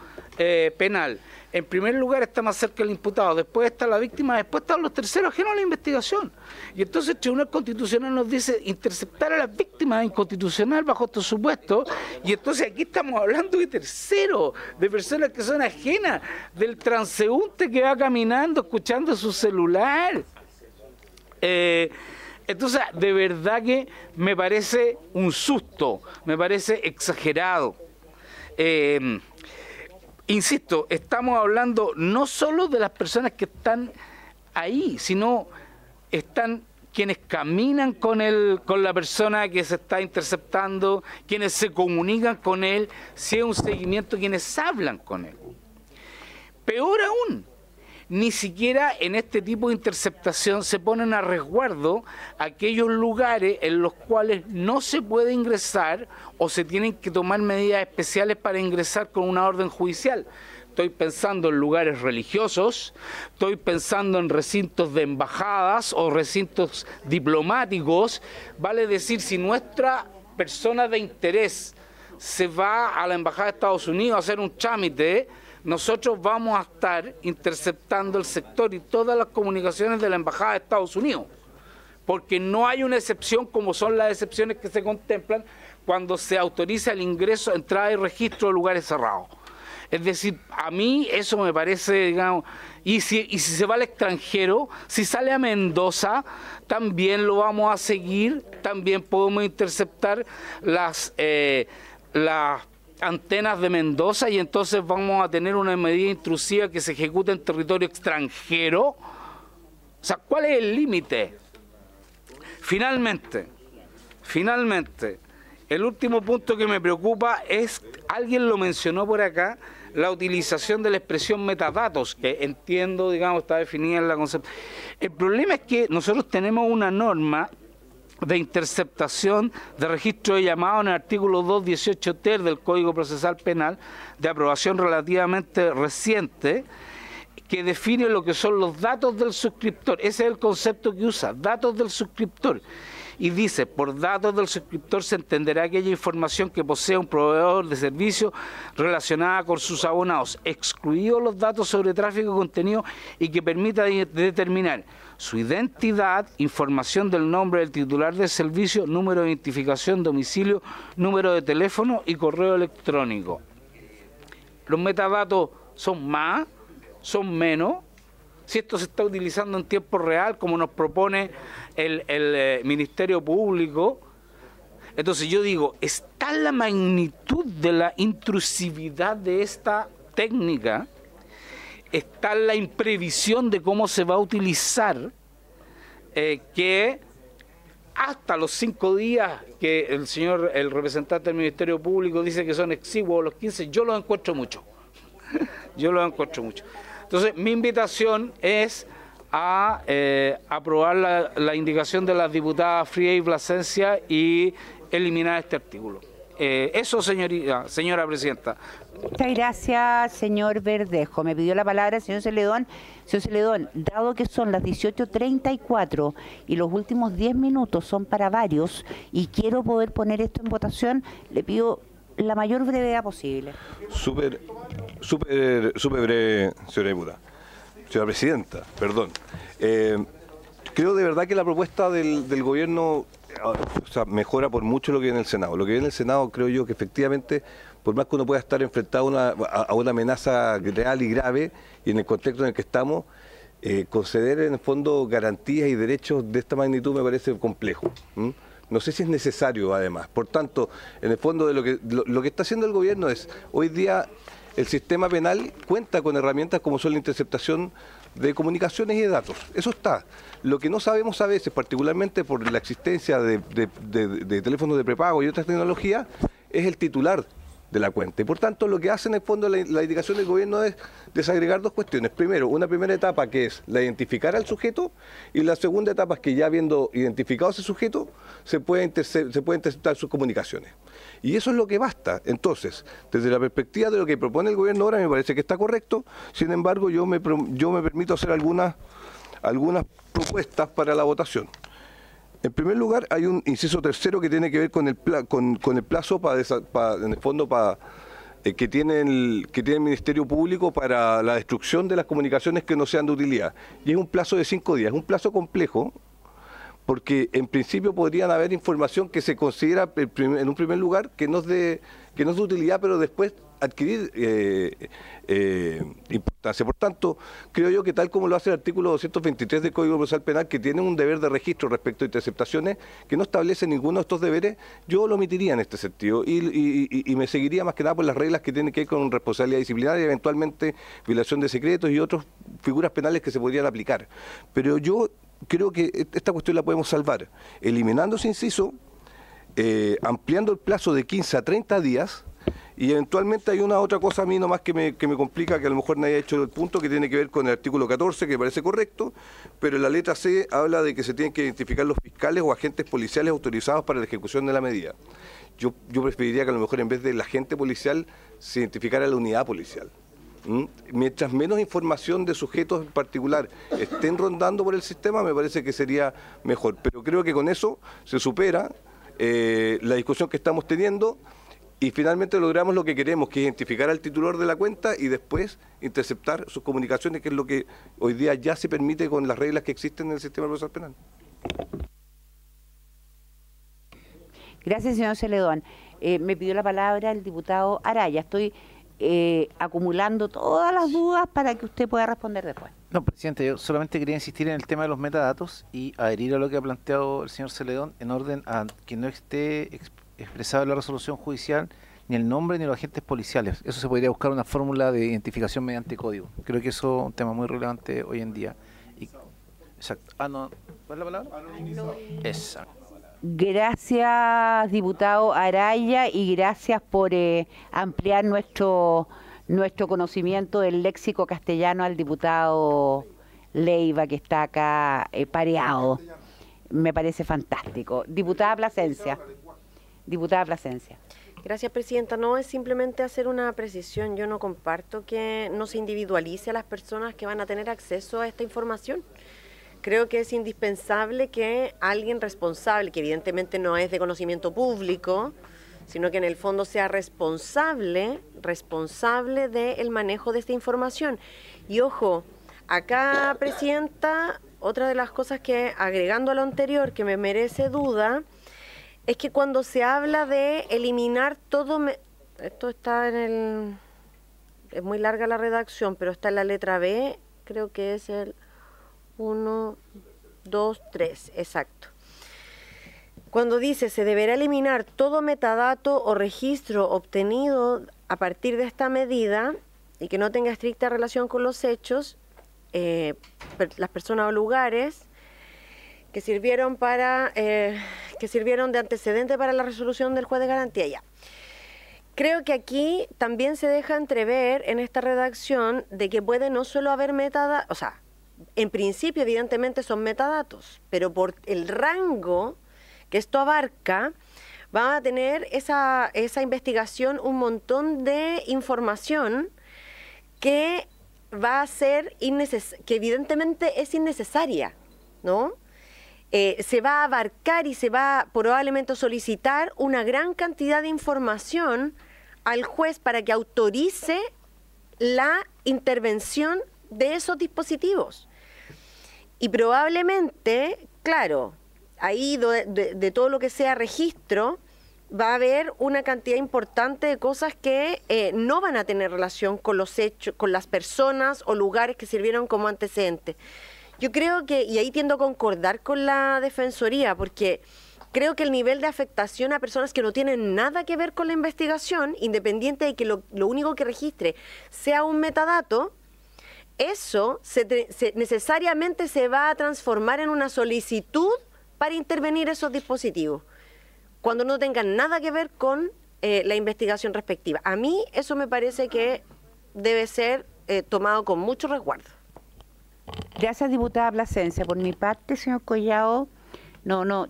penal. En primer lugar está más cerca el imputado, después está la víctima, después están los terceros ajenos a la investigación. Y entonces el Tribunal Constitucional nos dice interceptar a las víctimas es inconstitucional bajo estos supuestos, y entonces aquí estamos hablando de terceros, de personas que son ajenas, del transeúnte que va caminando, escuchando su celular. Entonces, de verdad que me parece un susto, me parece exagerado. Insisto, estamos hablando no solo de las personas que están ahí, sino están quienes caminan con la persona que se está interceptando, quienes se comunican con él, si es un seguimiento, quienes hablan con él. Peor aún, ni siquiera en este tipo de interceptación se ponen a resguardo aquellos lugares en los cuales no se puede ingresar o se tienen que tomar medidas especiales para ingresar con una orden judicial. Estoy pensando en lugares religiosos, estoy pensando en recintos de embajadas o recintos diplomáticos. Vale decir, si nuestra persona de interés se va a la Embajada de Estados Unidos a hacer un trámite, nosotros vamos a estar interceptando el sector y todas las comunicaciones de la Embajada de Estados Unidos, porque no hay una excepción como son las excepciones que se contemplan cuando se autoriza el ingreso, entrada y registro de lugares cerrados. Es decir, a mí eso me parece, digamos, y si se va al extranjero, si sale a Mendoza, también lo vamos a seguir, también podemos interceptar las antenas de Mendoza, y entonces vamos a tener una medida intrusiva que se ejecuta en territorio extranjero. O sea, ¿cuál es el límite? Finalmente, el último punto que me preocupa es, alguien lo mencionó por acá, la utilización de la expresión metadatos, que entiendo, digamos, está definida en la concepción. El problema es que nosotros tenemos una norma de interceptación de registro de llamado en el artículo 218 ter del Código Procesal Penal, de aprobación relativamente reciente, que define lo que son los datos del suscriptor. Ese es el concepto que usa, datos del suscriptor. Y dice, por datos del suscriptor se entenderá aquella información que posea un proveedor de servicio relacionada con sus abonados, excluidos los datos sobre tráfico de contenido y que permita determinar su identidad, información del nombre del titular del servicio, número de identificación, domicilio, número de teléfono y correo electrónico. Los metadatos son más, son menos. Si esto se está utilizando en tiempo real, como nos propone el Ministerio Público, entonces yo digo, está la magnitud de la intrusividad de esta técnica, está la imprevisión de cómo se va a utilizar, que hasta los 5 días que el representante del Ministerio Público dice que son exiguos, los 15, yo los encuentro mucho. Yo los encuentro mucho. Entonces, mi invitación es a aprobar la indicación de las diputadas Frías y Plasencia y eliminar este artículo. Eso, señora presidenta. Muchas gracias, señor Verdejo. Me pidió la palabra el señor Celedón. Señor Celedón, dado que son las 18:34 y los últimos 10 minutos son para varios y quiero poder poner esto en votación, le pido la mayor brevedad posible. Súper breve, señora diputada. Señora presidenta, perdón. Creo de verdad que la propuesta del gobierno mejora por mucho lo que viene en el Senado. Lo que viene en el Senado, creo yo que efectivamente, por más que uno pueda estar enfrentado a una amenaza real y grave, y en el contexto en el que estamos, conceder en el fondo garantías y derechos de esta magnitud me parece complejo. No sé si es necesario, además. Por tanto, en el fondo de lo que está haciendo el gobierno es, hoy día el sistema penal cuenta con herramientas como son la interceptación de comunicaciones y de datos. Eso está. Lo que no sabemos a veces, particularmente por la existencia de teléfonos de prepago y otras tecnologías, es el titular de la cuenta. Y por tanto, lo que hace en el fondo la indicación del gobierno es desagregar dos cuestiones. Primero, una primera etapa que es la identificar al sujeto, y la segunda etapa es que ya habiendo identificado a ese sujeto, se puede interceptar sus comunicaciones. Y eso es lo que basta. Entonces, desde la perspectiva de lo que propone el gobierno ahora, me parece que está correcto. Sin embargo, yo me permito hacer algunas propuestas para la votación. En primer lugar, hay un inciso tercero que tiene que ver con el plazo en el fondo que tiene el Ministerio Público para la destrucción de las comunicaciones que no sean de utilidad. Y es un plazo de 5 días, es un plazo complejo, porque en principio podrían haber información que se considera en un primer lugar que no es de utilidad, pero después adquirir importancia. Por tanto, creo yo que tal como lo hace el artículo 223 del Código Procesal Penal, que tiene un deber de registro respecto a interceptaciones, que no establece ninguno de estos deberes, yo lo omitiría en este sentido y me seguiría más que nada por las reglas que tienen que ver con responsabilidad disciplinaria y eventualmente violación de secretos y otras figuras penales que se podrían aplicar. Pero yo creo que esta cuestión la podemos salvar eliminando ese inciso, ampliando el plazo de 15 a 30 días, y eventualmente hay una otra cosa a mí nomás que me complica, que a lo mejor nadie ha hecho el punto, que tiene que ver con el artículo 14, que me parece correcto, pero en la letra C habla de que se tienen que identificar los fiscales o agentes policiales autorizados para la ejecución de la medida. Yo preferiría que a lo mejor en vez del agente policial se identificara la unidad policial. Mientras menos información de sujetos en particular estén rondando por el sistema, me parece que sería mejor. Pero creo que con eso se supera la discusión que estamos teniendo y finalmente logramos lo que queremos, que es identificar al titular de la cuenta y después interceptar sus comunicaciones, que es lo que hoy día ya se permite con las reglas que existen en el sistema procesal penal. Gracias, señor Celedón. Me pidió la palabra el diputado Araya. Estoy acumulando todas las dudas para que usted pueda responder después. No, presidente, yo solamente quería insistir en el tema de los metadatos y adherir a lo que ha planteado el señor Celedón en orden a que no esté expresado en la resolución judicial ni el nombre ni los agentes policiales. Eso se podría buscar una fórmula de identificación mediante código. Creo que eso es un tema muy relevante hoy en día. Exacto. No, ¿cuál es la palabra? Exacto. Gracias, diputado Araya, y gracias por ampliar nuestro conocimiento del léxico castellano al diputado Leiva, que está acá pareado. Me parece fantástico. Diputada Plasencia. Gracias, presidenta. No, es simplemente hacer una precisión. Yo no comparto que no se individualice a las personas que van a tener acceso a esta información. Creo que es indispensable que alguien responsable, que evidentemente no es de conocimiento público, sino que en el fondo sea responsable del manejo de esta información. Y ojo, acá, presidenta, otra de las cosas que, agregando a lo anterior, que me merece duda, es que cuando se habla de eliminar todo... Esto está en el... Es muy larga la redacción, pero está en la letra B, creo que es el 1, 2, 3, exacto. Cuando dice se deberá eliminar todo metadato o registro obtenido a partir de esta medida y que no tenga estricta relación con los hechos, las personas o lugares que sirvieron de antecedente para la resolución del juez de garantía. Ya. Creo que aquí también se deja entrever en esta redacción de que puede no solo haber metadatos, o sea, en principio evidentemente son metadatos, pero por el rango que esto abarca, va a tener esa investigación un montón de información que va a ser que evidentemente es innecesaria, ¿no? Se va a abarcar y se va probablemente a solicitar una gran cantidad de información al juez para que autorice la intervención de esos dispositivos. Y probablemente, claro, ahí de todo lo que sea registro, va a haber una cantidad importante de cosas que no van a tener relación con los hechos, con las personas o lugares que sirvieron como antecedentes. Yo creo que, y ahí tiendo a concordar con la Defensoría, porque creo que el nivel de afectación a personas que no tienen nada que ver con la investigación, independiente de que lo único que registre sea un metadato, eso necesariamente se va a transformar en una solicitud para intervenir esos dispositivos, cuando no tengan nada que ver con la investigación respectiva. A mí eso me parece que debe ser tomado con mucho resguardo. Gracias, diputada Plasencia. Por mi parte, señor Collado,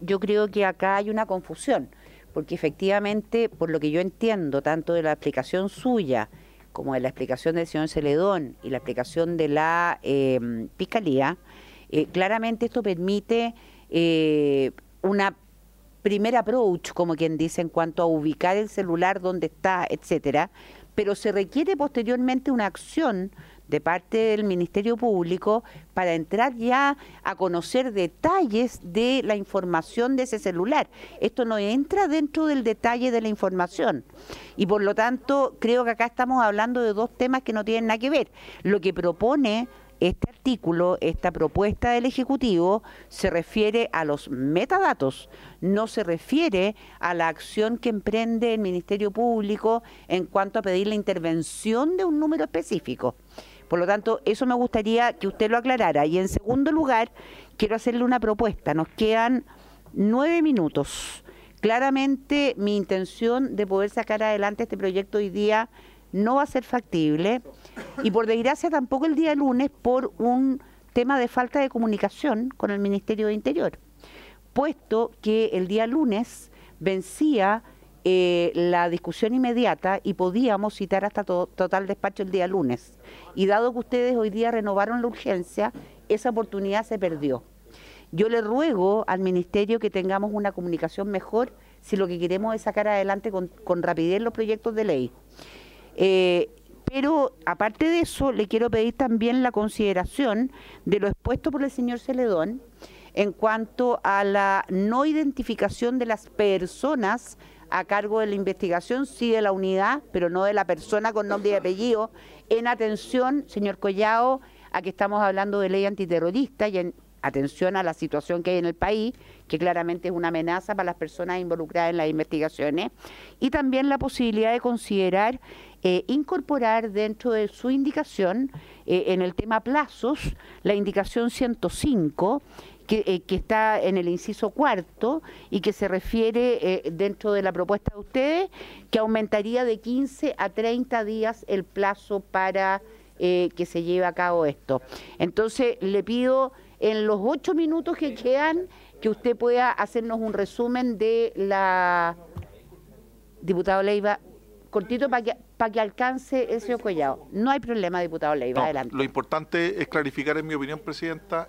yo creo que acá hay una confusión, porque efectivamente, por lo que yo entiendo, tanto de la explicación suya como de la explicación del señor Celedón y la explicación de la Fiscalía, claramente esto permite una primer approach, como quien dice, en cuanto a ubicar el celular donde está, etcétera, pero se requiere posteriormente una acción de parte del Ministerio Público para entrar ya a conocer detalles de la información de ese celular. Esto no entra dentro del detalle de la información y por lo tanto creo que acá estamos hablando de dos temas que no tienen nada que ver. Lo que propone este artículo, esta propuesta del Ejecutivo, se refiere a los metadatos, no se refiere a la acción que emprende el Ministerio Público en cuanto a pedir la intervención de un número específico. Por lo tanto, eso me gustaría que usted lo aclarara. Y en segundo lugar, quiero hacerle una propuesta. Nos quedan 9 minutos. Claramente, mi intención de poder sacar adelante este proyecto hoy día no va a ser factible y por desgracia tampoco el día lunes por un tema de falta de comunicación con el Ministerio de Interior, puesto que el día lunes vencía la discusión inmediata y podíamos citar hasta total despacho el día lunes. Y dado que ustedes hoy día renovaron la urgencia, esa oportunidad se perdió. Yo le ruego al Ministerio que tengamos una comunicación mejor si lo que queremos es sacar adelante con rapidez los proyectos de ley. Pero aparte de eso, le quiero pedir también la consideración de lo expuesto por el señor Celedón en cuanto a la no identificación de las personas a cargo de la investigación, sí de la unidad, pero no de la persona con nombre y apellido, en atención, señor Collado, a que estamos hablando de ley antiterrorista y en atención a la situación que hay en el país, que claramente es una amenaza para las personas involucradas en las investigaciones, y también la posibilidad de considerar incorporar dentro de su indicación, en el tema plazos, la indicación 105, que está en el inciso cuarto y que se refiere dentro de la propuesta de ustedes, que aumentaría de 15 a 30 días el plazo para que se lleve a cabo esto. Entonces, le pido en los 8 minutos que quedan que usted pueda hacernos un resumen de la... Diputado Leiva, cortito para que alcance el señor Collado. No hay problema, diputado Leiva, adelante. Lo importante es clarificar, en mi opinión, Presidenta,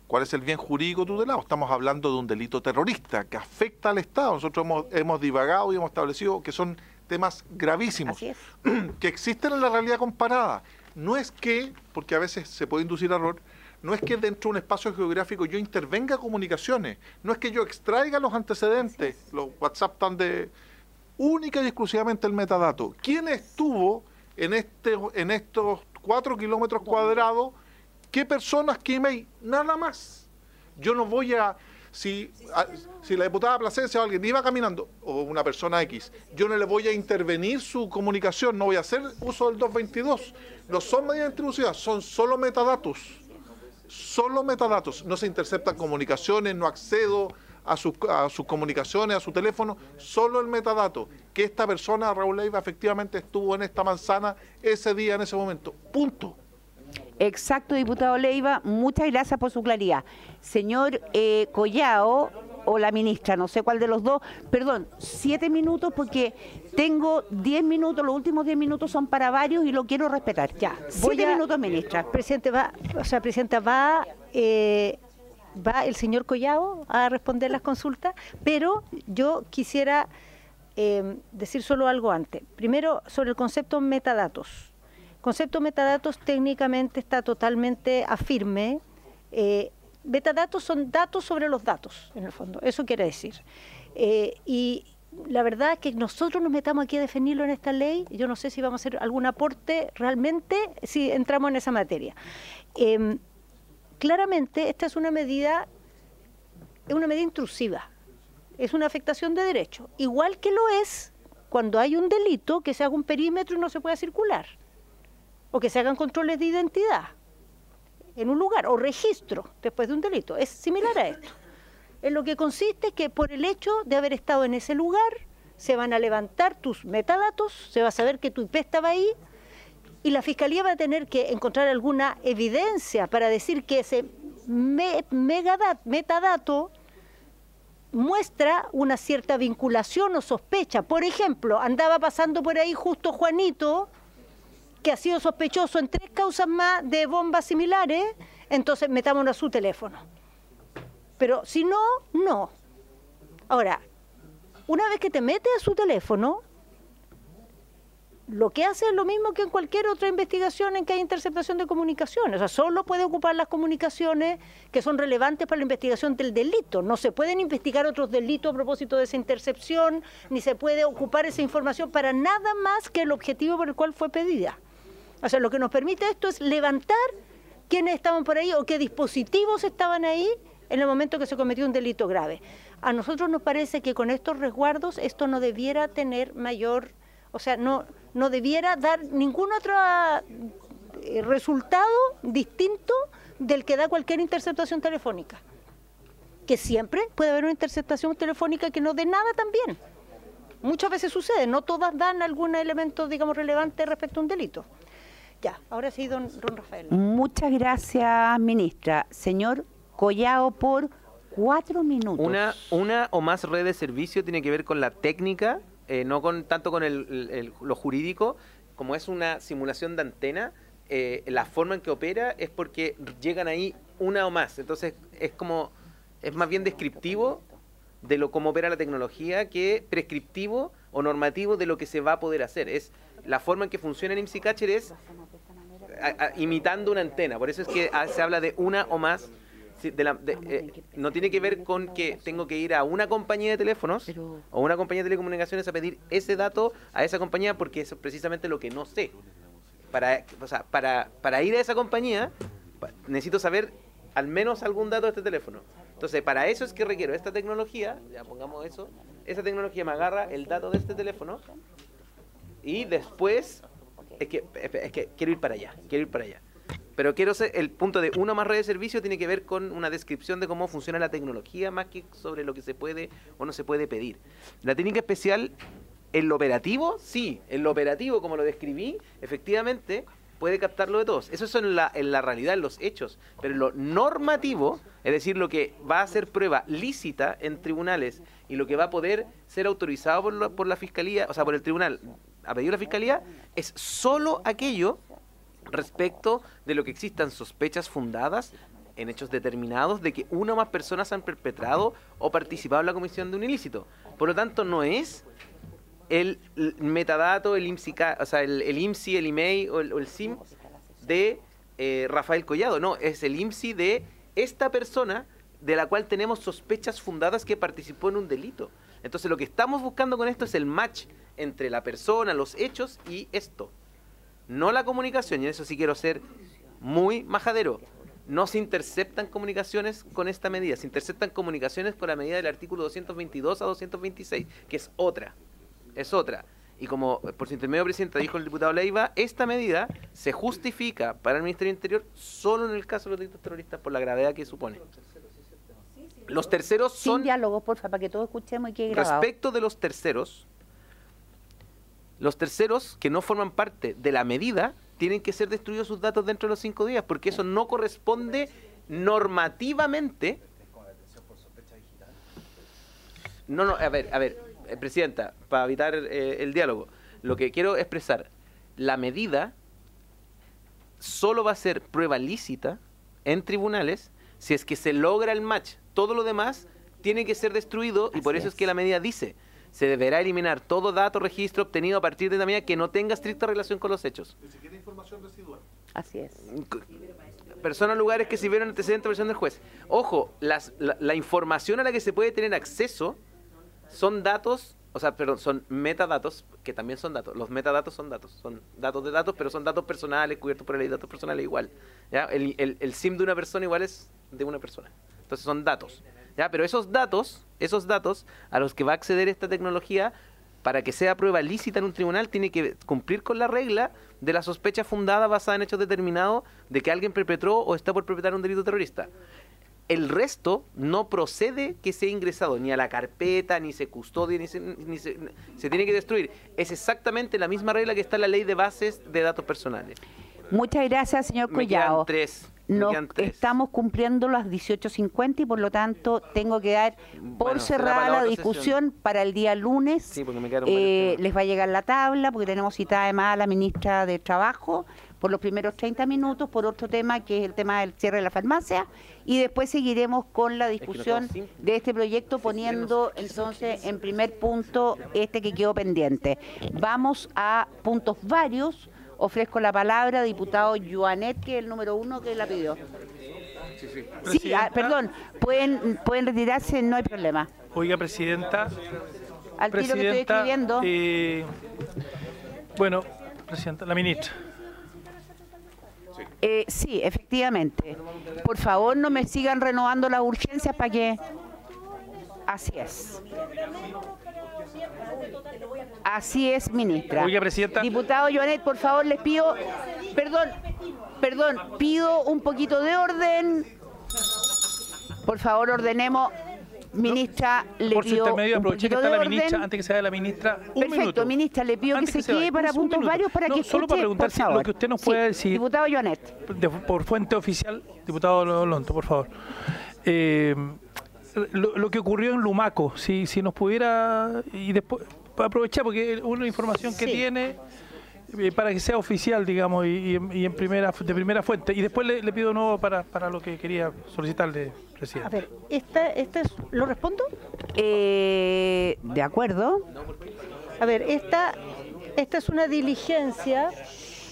cuál es el bien jurídico tutelado. Estamos hablando de un delito terrorista que afecta al Estado. Nosotros hemos divagado y hemos establecido que son temas gravísimos, que existen en la realidad comparada. No es que, porque a veces se puede inducir error, no es que dentro de un espacio geográfico yo intervenga comunicaciones, no es que yo extraiga los antecedentes, los WhatsApp están de única y exclusivamente el metadato. ¿Quién estuvo en estos 4 kilómetros cuadrados? ¿Qué personas? ¿Qué email? Nada más. Yo no voy a... Si la diputada Plasencia o alguien iba caminando, o una persona X, yo no le voy a intervenir su comunicación, no voy a hacer uso del 222. No son medidas introducidas, son solo metadatos. Solo metadatos. No se interceptan comunicaciones, no accedo a sus comunicaciones, a su teléfono, solo el metadato. Que esta persona, Raúl Leiva, efectivamente estuvo en esta manzana ese día, en ese momento. Punto. Exacto, diputado Leiva, muchas gracias por su claridad. Señor Collado, o la ministra, no sé cuál de los dos, perdón, 7 minutos porque tengo 10 minutos, los últimos 10 minutos son para varios y lo quiero respetar. Ya, 7 minutos, ministra. Presidente, Presidenta, va el señor Collado a responder las consultas, pero yo quisiera decir solo algo antes. Primero, sobre el concepto metadatos. El concepto metadatos técnicamente está totalmente afirme. Metadatos son datos sobre los datos, en el fondo, eso quiere decir. Y la verdad es que nosotros nos metamos aquí a definirlo en esta ley, yo no sé si vamos a hacer algún aporte realmente si entramos en esa materia. Claramente esta es una medida intrusiva, es una afectación de derecho, igual que lo es cuando hay un delito que se haga un perímetro y no se pueda circular, o que se hagan controles de identidad en un lugar, o registro después de un delito. Es similar a esto. En lo que consiste es que por el hecho de haber estado en ese lugar, se van a levantar tus metadatos, se va a saber que tu IP estaba ahí, y la Fiscalía va a tener que encontrar alguna evidencia para decir que ese metadato muestra una cierta vinculación o sospecha. Por ejemplo, andaba pasando por ahí justo Juanito, que ha sido sospechoso en 3 causas más de bombas similares, entonces metámonos a su teléfono. Pero si no, no. Ahora, una vez que te metes a su teléfono, lo que hace es lo mismo que en cualquier otra investigación en que hay interceptación de comunicaciones. O sea, solo puede ocupar las comunicaciones que son relevantes para la investigación del delito. No se pueden investigar otros delitos a propósito de esa intercepción, ni se puede ocupar esa información para nada más que el objetivo por el cual fue pedida. O sea, lo que nos permite esto es levantar quiénes estaban por ahí o qué dispositivos estaban ahí en el momento que se cometió un delito grave. A nosotros nos parece que con estos resguardos esto no debiera tener mayor... O sea, no debiera dar ningún otro resultado distinto del que da cualquier interceptación telefónica. Que siempre puede haber una interceptación telefónica que no dé nada también. Muchas veces sucede, no todas dan algún elemento, digamos, relevante respecto a un delito. Ya, ahora sí, don Rafael. Muchas gracias, ministra. Señor Collao, por 4 minutos. Una o más redes de servicio tiene que ver con la técnica, no tanto con lo jurídico. Como es una simulación de antena, la forma en que opera es porque llegan ahí una o más. Entonces es más bien descriptivo de cómo opera la tecnología que prescriptivo o normativo de lo que se va a poder hacer. Es la forma en que funciona el IMSI-Catcher es imitando una antena. Por eso es que se habla de una o más. No tiene que ver con que tengo que ir a una compañía de teléfonos o una compañía de telecomunicaciones a pedir ese dato a esa compañía, porque eso es precisamente lo que no sé. Para ir a esa compañía necesito saber al menos algún dato de este teléfono. Entonces, para eso es que requiero esta tecnología, ya pongamos eso, esa tecnología me agarra el dato de este teléfono y después es que quiero ir para allá. Pero el punto de una más red de servicio tiene que ver con una descripción de cómo funciona la tecnología más que sobre lo que se puede o no se puede pedir. La técnica especial, en lo operativo, sí, en lo operativo, como lo describí, efectivamente puede captarlo de todos. Eso es en la realidad, en los hechos. Pero en lo normativo, es decir, lo que va a ser prueba lícita en tribunales y lo que va a poder ser autorizado por la Fiscalía, o sea, por el tribunal, a pedido de la Fiscalía, es solo aquello respecto de lo que existan sospechas fundadas en hechos determinados de que una o más personas han perpetrado o participado en la comisión de un ilícito. Por lo tanto, no es el metadato, el IMSI, o sea, el IMSI, el email o el SIM de Rafael Collado, no, es el IMSI de esta persona de la cual tenemos sospechas fundadas que participó en un delito. Entonces, lo que estamos buscando con esto es el match entre la persona, los hechos y esto. No la comunicación, y en eso sí quiero ser muy majadero. No se interceptan comunicaciones con esta medida, se interceptan comunicaciones con la medida del artículo 222 a 226, que es otra. Y como por su intermedio, presidenta, dijo el diputado Leiva, esta medida se justifica para el Ministerio del Interior solo en el caso de los delitos terroristas por la gravedad que supone. Los terceros son... Sin diálogo, porfa, para que todos escuchemos y quede grabado. Respecto de los terceros que no forman parte de la medida tienen que ser destruidos sus datos dentro de los 5 días, porque eso no corresponde normativamente. No, a ver, presidenta, para evitar el diálogo, lo que quiero expresar, la medida solo va a ser prueba lícita en tribunales si es que se logra el match. Todo lo demás tiene que ser destruido y por eso es que la medida dice: se deberá eliminar todo dato, registro obtenido a partir de la medida que no tenga estricta relación con los hechos. Ni siquiera información residual. Así es. Personas, lugares que sirvieron antecedentes de versión del juez. Ojo, la información a la que se puede tener acceso son datos, son metadatos, que también son datos. Los metadatos son datos de datos, pero son datos personales, cubiertos por la ley de datos personales igual. ¿Ya? El SIM de una persona igual es de una persona. Entonces son datos. ¿Ya? Pero esos datos a los que va a acceder esta tecnología, para que sea prueba lícita en un tribunal, tiene que cumplir con la regla de la sospecha fundada basada en hechos determinados de que alguien perpetró o está por perpetrar un delito terrorista. El resto no procede que sea ingresado ni a la carpeta, ni se custodia, se tiene que destruir. Es exactamente la misma regla que está en la ley de bases de datos personales. Muchas gracias, señor Collado. Estamos cumpliendo las 18:50 y por lo tanto tengo que dar por cerrada la discusión para el día lunes. Sí, porque me quedaron varios les va a llegar la tabla porque tenemos citada además a la ministra de Trabajo por los primeros 30 minutos, por otro tema que es el tema del cierre de la farmacia, y después seguiremos con la discusión de este proyecto poniendo entonces en primer punto este que quedó pendiente. Vamos a puntos varios. Ofrezco la palabra, diputado Joanet, que es el número 1 que la pidió. Sí, perdón, pueden retirarse, no hay problema. Oiga, presidenta. Al tiro que estoy escribiendo. Bueno, presidenta, la ministra. Sí, efectivamente. Por favor, no me sigan renovando las urgencias para que... Así es. Así es, ministra. Oiga, presidenta. Diputado Joanet, por favor, les pido... Perdón, pido un poquito de orden. Por favor, ordenemos. Ministra, le por pido intermedio, aproveché que está la ministra, orden. antes que se vaya la ministra, un Perfecto, minuto. Ministra, le pido Antes que se quede para puntos varios para que solo escuche, para preguntar si lo que usted nos puede decir. Diputado Joanet. Por fuente oficial, diputado Lonto, por favor. Lo que ocurrió en Lumaco, si nos pudiera, y después aprovechar porque es una información que tiene para que sea oficial, digamos, y de primera fuente. Y después le pido nuevo para lo que quería solicitarle, presidente. A ver, ¿lo respondo? De acuerdo. A ver, esta es una diligencia.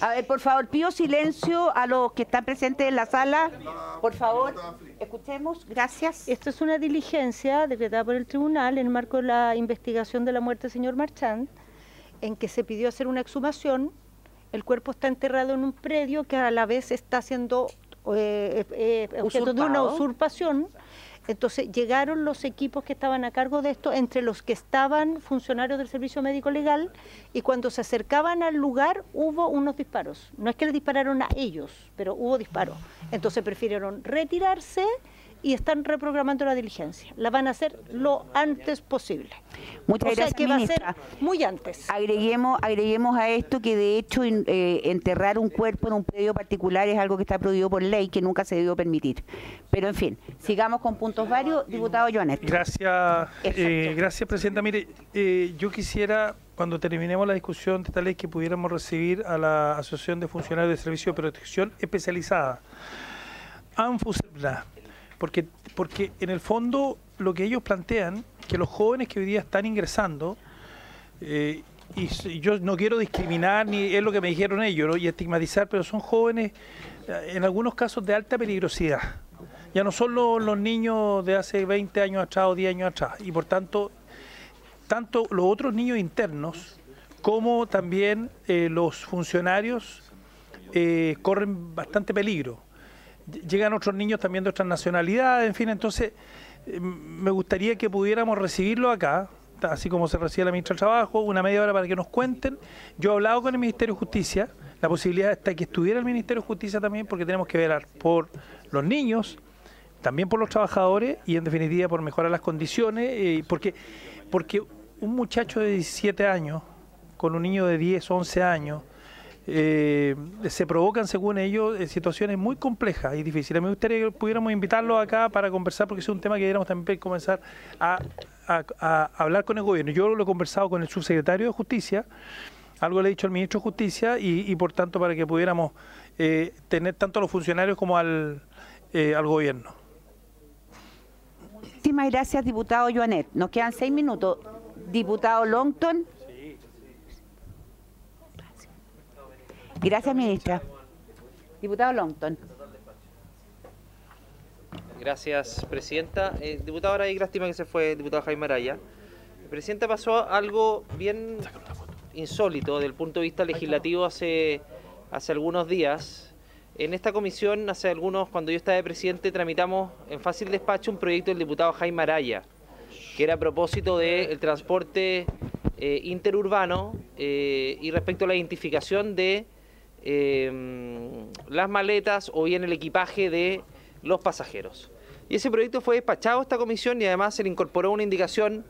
A ver, por favor, pido silencio a los que están presentes en la sala. Por favor, escuchemos. Gracias. Esta es una diligencia decretada por el tribunal en el marco de la investigación de la muerte del señor Marchand, en que se pidió hacer una exhumación. El cuerpo está enterrado en un predio que a la vez está siendo objeto de una usurpación. Entonces llegaron los equipos que estaban a cargo de esto, entre los que estaban funcionarios del Servicio Médico Legal, y cuando se acercaban al lugar hubo unos disparos. No es que le dispararon a ellos, pero hubo disparos. Entonces prefirieron retirarse y están reprogramando la diligencia. La van a hacer lo antes posible. Muchas gracias, que ministra. va a ser muy antes. Agreguemos a esto que de hecho enterrar un cuerpo en un predio particular es algo que está prohibido por ley, que nunca se debió permitir. Pero en fin, sigamos con puntos varios. Diputado Joanet. Gracias, gracias, presidenta. Mire, yo quisiera, cuando terminemos la discusión de esta ley, que pudiéramos recibir a la Asociación de Funcionarios de Servicio de Protección Especializada, ANFUSEPLA, porque en el fondo lo que ellos plantean, que los jóvenes que hoy día están ingresando, y yo no quiero discriminar, ni es lo que me dijeron ellos, ¿no?, y estigmatizar, pero son jóvenes en algunos casos de alta peligrosidad. Ya no son los niños de hace 20 años atrás o 10 años atrás, y por tanto los otros niños internos como también los funcionarios corren bastante peligro. Llegan otros niños también de otras nacionalidades, en fin, entonces me gustaría que pudiéramos recibirlo acá, así como se recibe la ministra del Trabajo, una media hora para que nos cuenten. Yo he hablado con el Ministerio de Justicia, la posibilidad está de que estuviera el Ministerio de Justicia también, porque tenemos que velar por los niños, también por los trabajadores y en definitiva por mejorar las condiciones, porque un muchacho de 17 años con un niño de 10, 11 años, se provocan, según ellos, situaciones muy complejas y difíciles. Me gustaría que pudiéramos invitarlos acá para conversar, porque es un tema que deberíamos también comenzar a hablar con el gobierno. Yo lo he conversado con el subsecretario de Justicia, algo le he dicho al ministro de Justicia, y por tanto para que pudiéramos tener tanto a los funcionarios como al gobierno. Muchísimas gracias, diputado Joanet. Nos quedan 6 minutos. Diputado Longton. Gracias, ministra. Diputado Longton. Gracias, presidenta. Diputado, ahora hay lástima que se fue, diputado Jaime Araya. Presidenta, pasó algo bien insólito desde el punto de vista legislativo hace algunos días. En esta comisión, cuando yo estaba de presidente, tramitamos en fácil despacho un proyecto del diputado Jaime Araya, que era a propósito del transporte interurbano y respecto a la identificación de las maletas o bien el equipaje de los pasajeros. Y ese proyecto fue despachado a esta comisión y además se le incorporó una indicación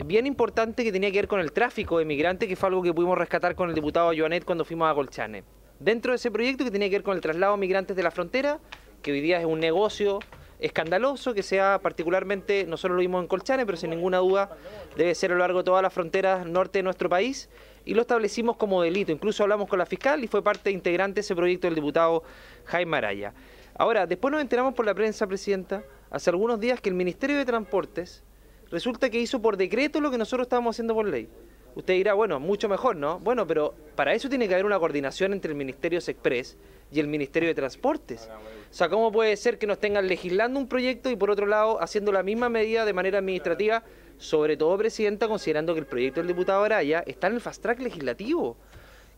bien importante que tenía que ver con el tráfico de migrantes, que fue algo que pudimos rescatar con el diputado Joanet cuando fuimos a Colchane. Dentro de ese proyecto que tenía que ver con el traslado de migrantes de la frontera, que hoy día es un negocio escandaloso, que sea particularmente, nosotros lo vimos en Colchane, pero sin ninguna duda debe ser a lo largo de todas las fronteras norte de nuestro país, y lo establecimos como delito. Incluso hablamos con la fiscal y fue parte integrante de ese proyecto del diputado Jaime Araya. Ahora, después nos enteramos por la prensa, Presidenta, hace algunos días que el Ministerio de Transportes resulta que hizo por decreto lo que nosotros estábamos haciendo por ley. Usted dirá, bueno, mucho mejor, ¿no? Bueno, pero para eso tiene que haber una coordinación entre el Ministerio de Express y el Ministerio de Transportes. O sea, ¿cómo puede ser que nos tengan legislando un proyecto y por otro lado haciendo la misma medida de manera administrativa? Sobre todo, Presidenta, considerando que el proyecto del diputado Araya está en el fast track legislativo,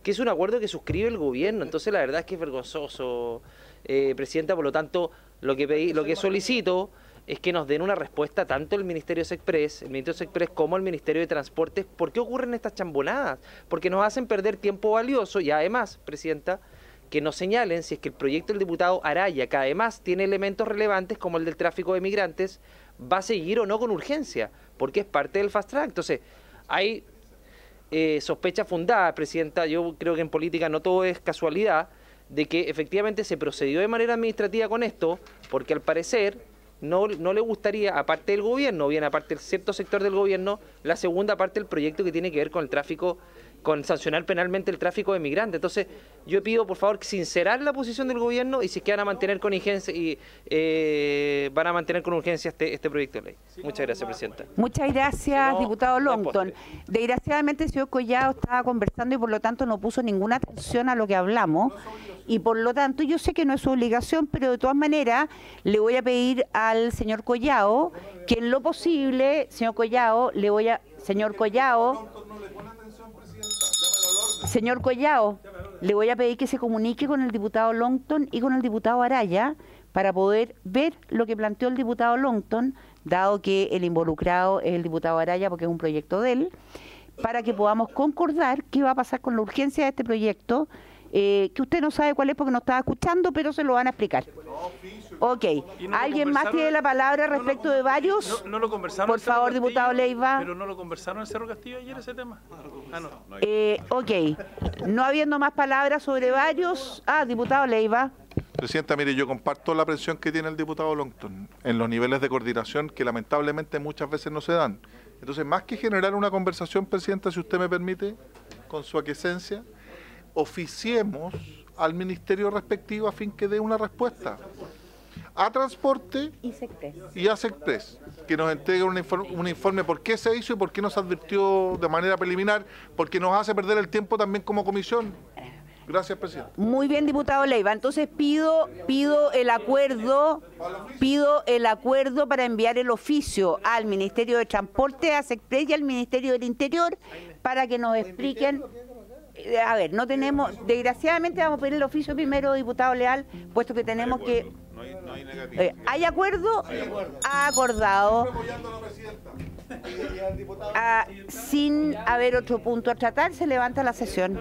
que es un acuerdo que suscribe el gobierno. Entonces la verdad es que es vergonzoso, Presidenta. Por lo tanto, lo que solicito es que nos den una respuesta tanto el Ministerio de Express, como el Ministerio de Transportes. ¿Por qué ocurren estas chambonadas? Porque nos hacen perder tiempo valioso y además, Presidenta, que nos señalen si es que el proyecto del diputado Araya, que además tiene elementos relevantes como el del tráfico de migrantes, va a seguir o no con urgencia, porque es parte del fast track. Entonces, hay sospechas fundadas, Presidenta. Yo creo que en política no todo es casualidad, de que efectivamente se procedió de manera administrativa con esto, porque al parecer no le gustaría, aparte del gobierno, bien aparte del cierto sector del gobierno, la segunda parte del proyecto que tiene que ver con el tráfico, con sancionar penalmente el tráfico de migrantes. Entonces, yo pido por favor sincerar la posición del gobierno y si es que van a mantener con urgencia este proyecto de ley. Muchas gracias, Presidenta. Muchas gracias, diputado Longton. Desgraciadamente el señor Collado estaba conversando y por lo tanto no puso ninguna atención a lo que hablamos. Y por lo tanto, yo sé que no es su obligación, pero de todas maneras le voy a pedir al señor Collado que en lo posible, señor Collado, le voy a pedir que se comunique con el diputado Longton y con el diputado Araya para poder ver lo que planteó el diputado Longton, dado que el involucrado es el diputado Araya porque es un proyecto de él, para que podamos concordar qué va a pasar con la urgencia de este proyecto, que usted no sabe cuál es porque no estaba escuchando, pero se lo van a explicar. Ok. ¿Alguien más tiene la palabra respecto de varios? No lo conversaron. Por favor, diputado Leiva. ¿Pero no lo conversaron en Cerro Castillo ayer ese tema? No. Ok. No habiendo más palabras sobre varios. Diputado Leiva. Presidenta, mire, yo comparto la presión que tiene el diputado Longton en los niveles de coordinación que lamentablemente muchas veces no se dan. Entonces, más que generar una conversación, Presidenta, si usted me permite, con su aquiescencia, oficiemos al ministerio respectivo a fin que dé una respuesta a Transporte y a Secpress, que nos entregue un informe por qué se hizo y por qué nos advirtió de manera preliminar, porque nos hace perder el tiempo también como comisión. Gracias, Presidente. Muy bien, diputado Leiva. Entonces pido el acuerdo para enviar el oficio al Ministerio de Transporte, a Secpress y al Ministerio del Interior para que nos expliquen. A ver, no tenemos, desgraciadamente vamos a pedir el oficio primero, diputado Leal, puesto que tenemos que... ¿Hay acuerdo? Acordado. Sin haber otro punto a tratar, se levanta la sesión.